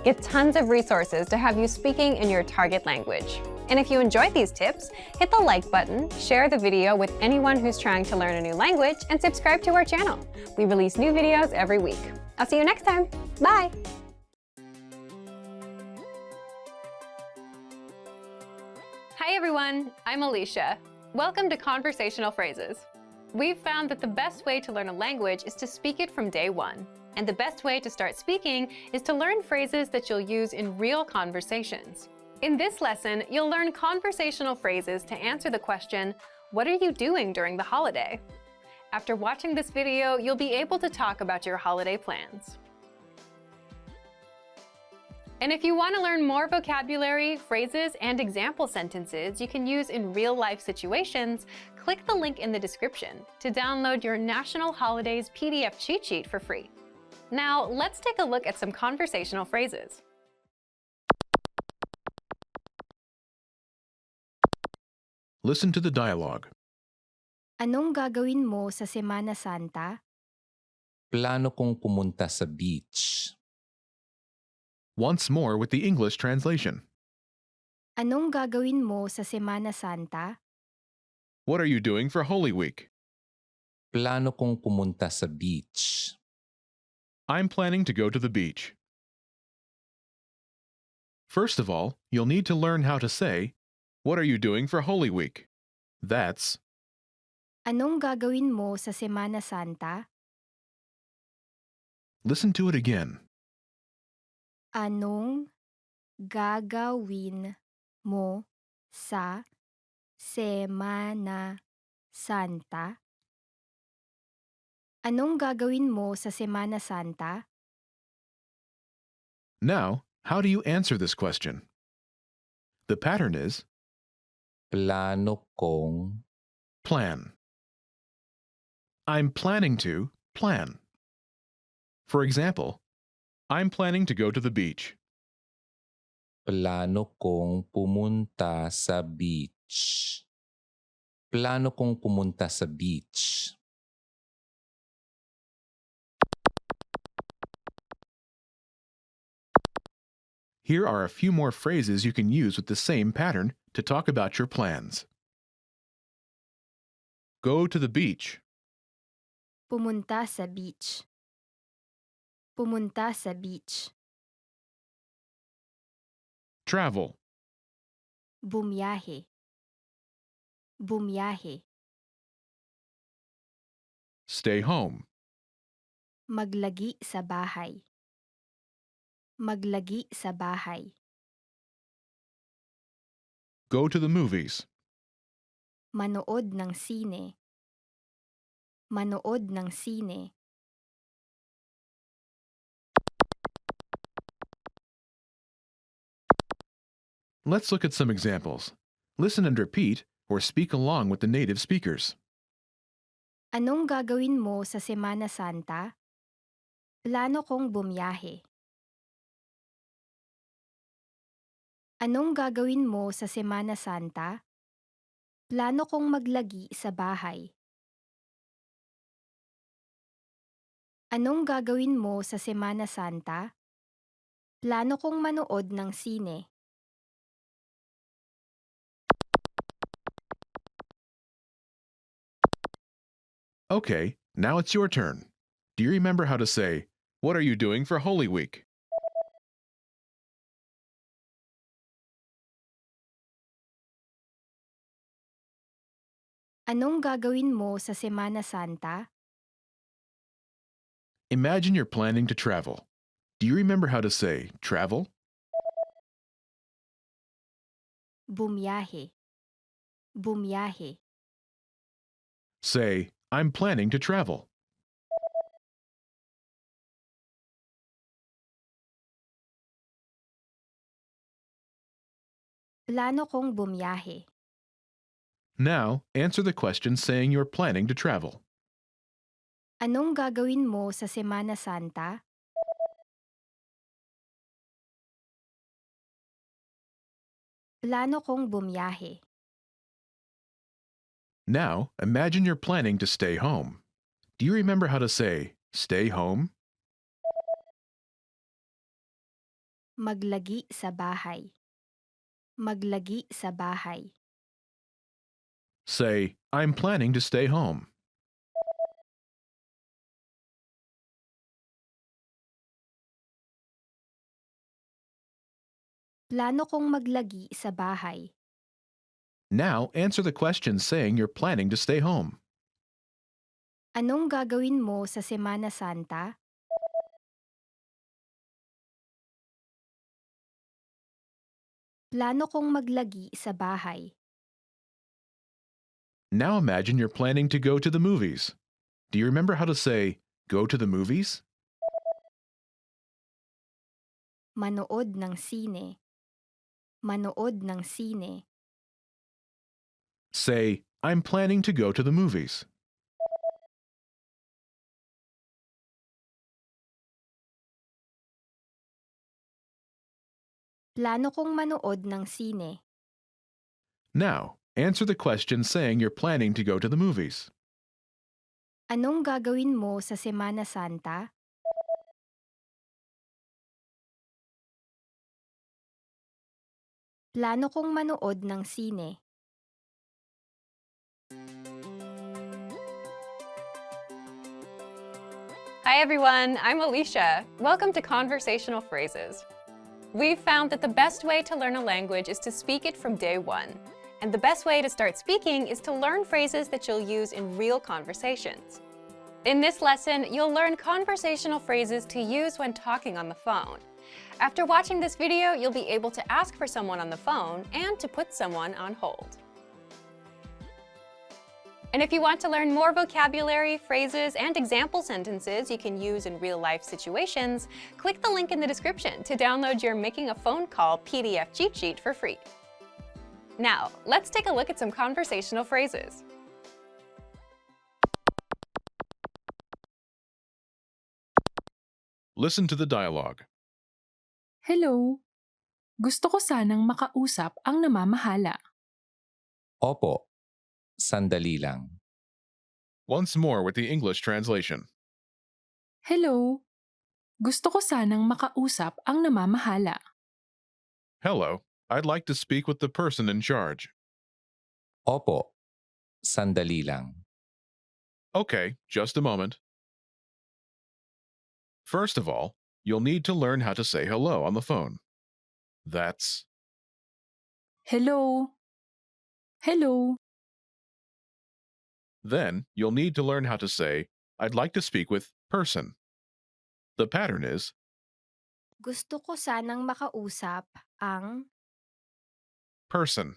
Get tons of resources to have you speaking in your target language. And if you enjoyed these tips, hit the like button, share the video with anyone who's trying to learn a new language, and subscribe to our channel. We release new videos every week. I'll see you next time. Bye! Hi everyone, I'm Alicia. Welcome to Conversational Phrases. We've found that the best way to learn a language is to speak it from day one. And the best way to start speaking is to learn phrases that you'll use in real conversations. In this lesson, you'll learn conversational phrases to answer the question, what are you doing during the holiday? After watching this video, you'll be able to talk about your holiday plans. And if you want to learn more vocabulary, phrases, and example sentences you can use in real-life situations, click the link in the description to download your National Holidays PDF cheat sheet for free. Now, let's take a look at some conversational phrases. Listen to the dialogue. Anong gagawin mo sa Semana Santa? Plano kong pumunta sa beach. Once more with the English translation. Anong gagawin mo sa Semana Santa? What are you doing for Holy Week? Plano kong pumunta sa beach. I'm planning to go to the beach. First of all, you'll need to learn how to say, what are you doing for Holy Week? That's, Anong gagawin mo sa Semana Santa? listen to it again. Anong gagawin mo sa Semana Santa? Anong gagawin mo sa Semana Santa? Now, how do you answer this question? The pattern is Plano kong plan. I'm planning to plan. For example, I'm planning to go to the beach. plano kong pumunta sa beach. Plano kong pumunta sa beach. Here are a few more phrases you can use with the same pattern to talk about your plans. Go to the beach. Pumunta sa beach. Pumunta sa beach. Travel. Bumiyahe. Bumiyahe. Stay home. Maglagi sa bahay. Maglagi sa bahay. Go to the movies. Manood ng sine. Manood ng sine. Let's look at some examples. Listen and repeat or speak along with the native speakers. Anong gagawin mo sa Semana Santa? Plano kong bumiyahe. Anong gagawin mo sa Semana Santa? Plano kong maglagi sa bahay. Anong gagawin mo sa Semana Santa? Plano kong manood ng sine. Okay, now it's your turn. Do you remember how to say, what are you doing for Holy Week? Anong gagawin mo sa Semana Santa? Imagine you're planning to travel. Do you remember how to say travel? Bumiyahe. Bumiyahe. Say, I'm planning to travel. Plano kong bumiyahe. Now, answer the question saying you're planning to travel. Anong gagawin mo sa Semana Santa? Plano kong bumiyahe. Now, imagine you're planning to stay home. Do you remember how to say stay home? Maglagi sa bahay. Maglagi sa bahay. Say, I'm planning to stay home. Plano kong maglagi sa bahay. Now, answer the question saying you're planning to stay home. Anong gagawin mo sa Semana Santa? Plano kong maglagi sa bahay. Now imagine you're planning to go to the movies. Do you remember how to say go to the movies? Manood ng sine. Manood ng sine. Say, I'm planning to go to the movies. Plano kong manood ng sine. Now, answer the question saying you're planning to go to the movies. Anong gagawin mo sa Semana Santa? Plano kong manood ng sine. Hi everyone, I'm Alicia. Welcome to Conversational Phrases. We've found that the best way to learn a language is to speak it from day one. And the best way to start speaking is to learn phrases that you'll use in real conversations. In this lesson, you'll learn conversational phrases to use when talking on the phone. After watching this video, you'll be able to ask for someone on the phone and to put someone on hold. And if you want to learn more vocabulary, phrases, and example sentences you can use in real-life situations, click the link in the description to download your Making a Phone Call PDF cheat sheet for free. Now, let's take a look at some conversational phrases. Listen to the dialogue. Hello. Gusto ko sanang makausap ang namamahala. Opo, sandali lang. Once more with the English translation. Hello. Gusto ko sanang makausap ang namamahala. Hello, I'd like to speak with the person in charge. Opo, sandali lang. Okay, just a moment. First of all, you'll need to learn how to say hello on the phone. That's Hello. Hello. Then you'll need to learn how to say, I'd like to speak with person. The pattern is, Gusto ko sanang makausap ang person.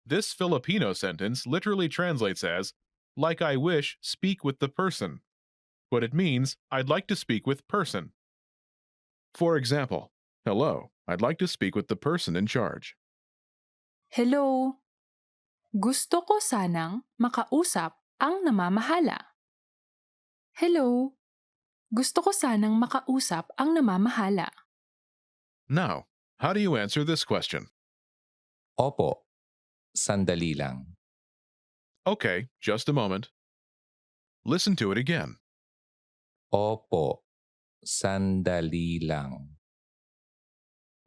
This Filipino sentence literally translates as, like I wish, speak with the person. But it means, I'd like to speak with person. For example, hello, I'd like to speak with the person in charge. Hello. Gusto ko sanang makausap ang namamahala. Hello. Gusto ko sanang makausap ang namamahala. Now, how do you answer this question? Opo, sandali lang. Okay, just a moment. Listen to it again. Opo, sandali lang.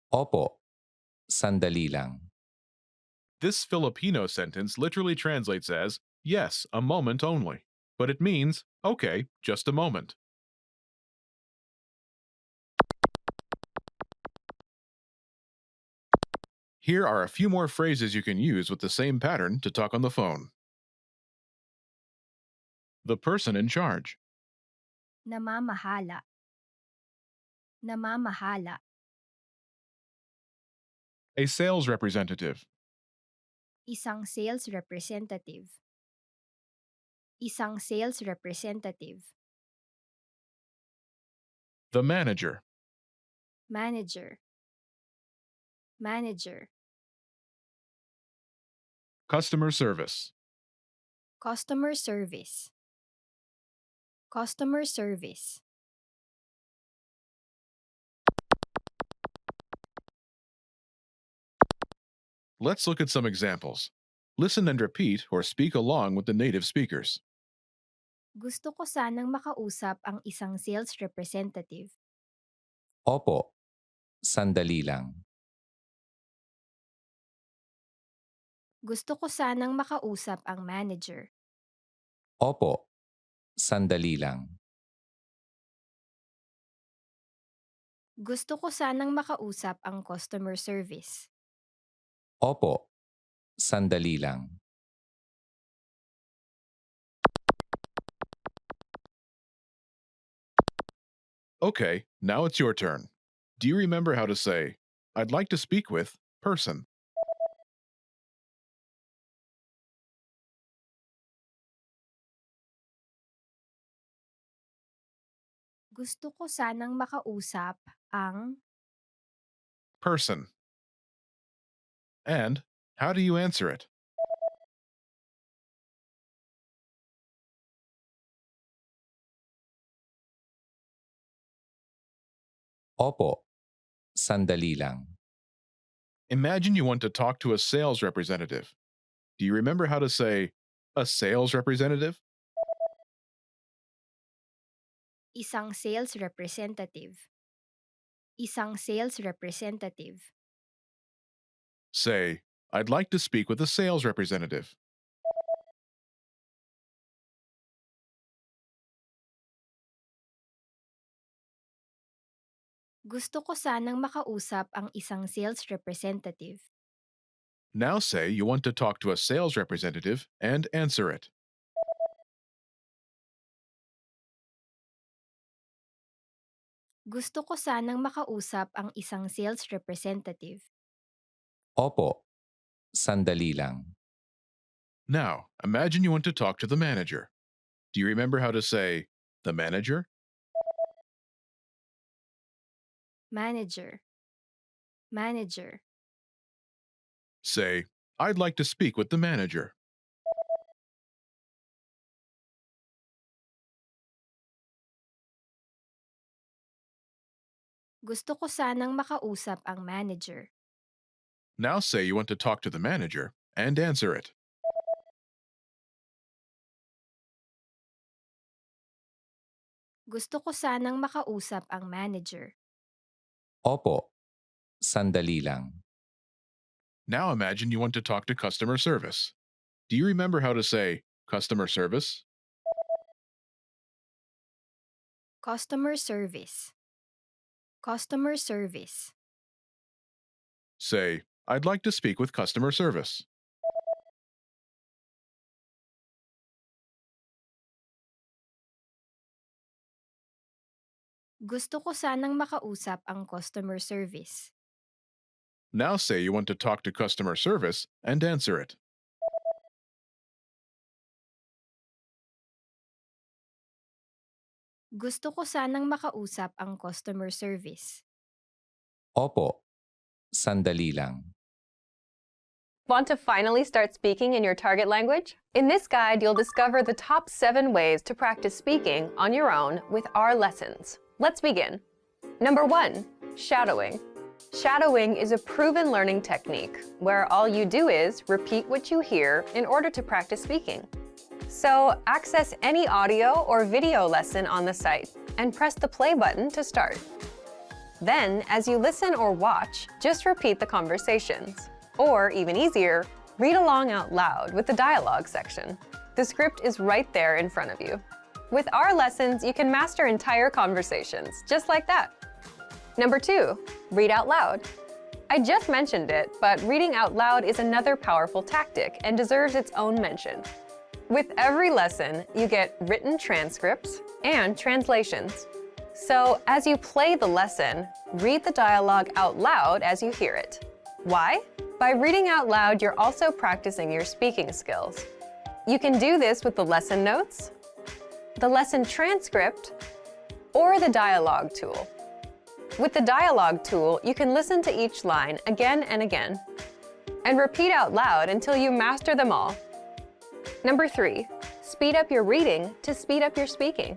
Opo, sandali lang. This Filipino sentence literally translates as, yes, a moment only. But it means, okay, just a moment. Here are a few more phrases you can use with the same pattern to talk on the phone. The person in charge. namamahala, namamahala, A sales representative. isang sales representative, isang sales representative, The manager. manager, manager, Customer service. customer service, customer service, Let's look at some examples. Listen and repeat or speak along with the native speakers. gusto ko sanang makausap ang isang sales representative. Opo, sandali lang. Gusto ko sanang makausap ang manager. Opo, sandali lang. Gusto ko sanang makausap ang customer service. Opo, sandali lang. Okay, now it's your turn. Do you remember how to say, I'd like to speak with person? Gusto ko sanang makausap ang Person. And how do you answer it? Opo, sandali lang. Imagine you want to talk to a sales representative. Do you remember how to say, a sales representative? isang sales representative. Isang sales representative. Say, I'd like to speak with a sales representative. Gusto ko sanang makausap ang isang sales representative. Now say you want to talk to a sales representative and answer it. Gusto ko sanang makausap ang isang sales representative. Opo, sandali lang. Now, imagine you want to talk to the manager. Do you remember how to say, the manager? Manager. Manager. Say, I'd like to speak with the manager. Gusto ko sanang makausap ang manager. Now say you want to talk to the manager and answer it. Gusto ko sanang makausap ang manager. Opo, sandali lang. Now imagine you want to talk to customer service. Do you remember how to say customer service? Customer service. Customer service. Say, I'd like to speak with customer service. Gusto ko sanang makausap ang customer service. Now say you want to talk to customer service and answer it. Gusto ko sanang makausap ang customer service. Opo, sandali lang. Want to finally start speaking in your target language? In this guide, you'll discover the top 7 ways to practice speaking on your own with our lessons. Let's begin. Number 1, shadowing. Shadowing is a proven learning technique where all you do is repeat what you hear in order to practice speaking. So, access any audio or video lesson on the site and press the play button to start. Then, as you listen or watch, just repeat the conversations. Or, even easier, read along out loud with the dialogue section. The script is right there in front of you. With our lessons, you can master entire conversations, just like that. Number 2, read out loud. I just mentioned it, but reading out loud is another powerful tactic and deserves its own mention. With every lesson, you get written transcripts and translations. So, as you play the lesson, read the dialogue out loud as you hear it. Why? By reading out loud, you're also practicing your speaking skills. You can do this with the lesson notes, the lesson transcript, or the dialogue tool. With the dialogue tool, you can listen to each line again and again, and repeat out loud until you master them all. Number 3, speed up your reading to speed up your speaking.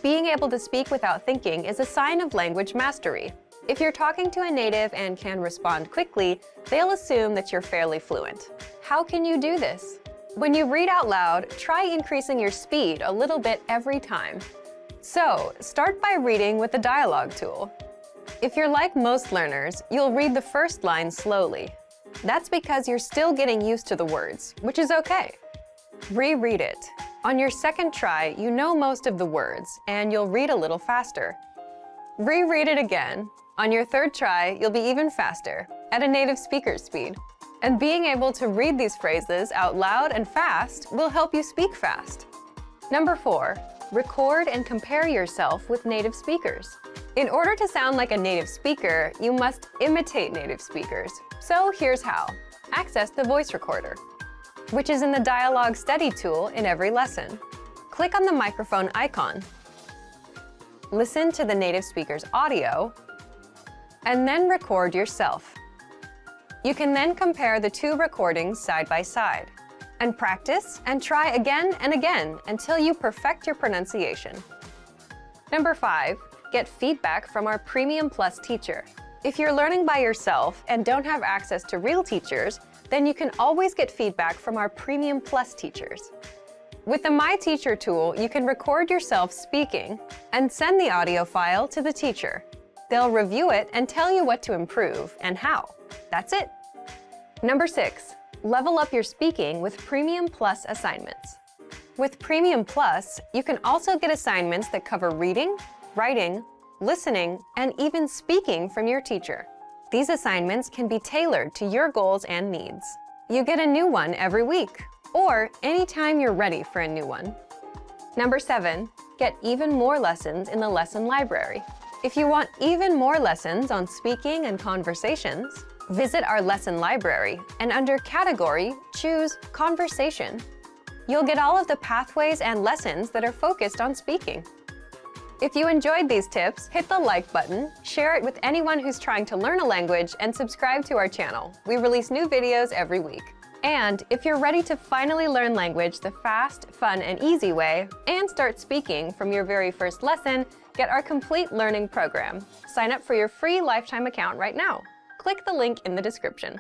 Being able to speak without thinking is a sign of language mastery. If you're talking to a native and can respond quickly, they'll assume that you're fairly fluent. How can you do this? When you read out loud, try increasing your speed a little bit every time. So, start by reading with the dialogue tool. If you're like most learners, you'll read the first line slowly. That's because you're still getting used to the words, which is okay. Reread it. On your second try, you know most of the words, and you'll read a little faster. Reread it again. On your third try, you'll be even faster, at a native speaker's speed. And being able to read these phrases out loud and fast will help you speak fast. Number 4, record and compare yourself with native speakers. In order to sound like a native speaker, you must imitate native speakers. So here's how. Access the voice recorder, which is in the Dialogue Study tool in every lesson. Click on the microphone icon. Listen to the native speaker's audio, and then record yourself. You can then compare the 2 recordings side by side, and practice and try again and again until you perfect your pronunciation. Number 5, get feedback from our Premium Plus teacher. If you're learning by yourself and don't have access to real teachers, then you can always get feedback from our Premium Plus teachers. With the My Teacher tool, you can record yourself speaking and send the audio file to the teacher. They'll review it and tell you what to improve and how. That's it. Number 6, level up your speaking with Premium Plus assignments. With Premium Plus, you can also get assignments that cover reading, writing, listening, and even speaking from your teacher. These assignments can be tailored to your goals and needs. You get a new one every week, or anytime you're ready for a new one. Number 7, get even more lessons in the lesson library. If you want even more lessons on speaking and conversations, visit our lesson library and under Category, choose Conversation. You'll get all of the pathways and lessons that are focused on speaking. If you enjoyed these tips, hit the like button, share it with anyone who's trying to learn a language, and subscribe to our channel. We release new videos every week. And if you're ready to finally learn language the fast, fun, and easy way, and start speaking from your very first lesson, get our complete learning program. Sign up for your free lifetime account right now. Click the link in the description.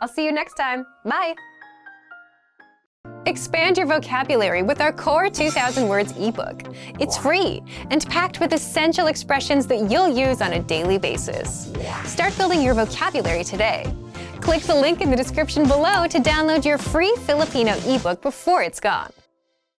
I'll see you next time. Bye! Expand your vocabulary with our Core 2000 Words ebook. It's free and packed with essential expressions that you'll use on a daily basis. Start building your vocabulary today. Click the link in the description below to download your free Filipino ebook before it's gone.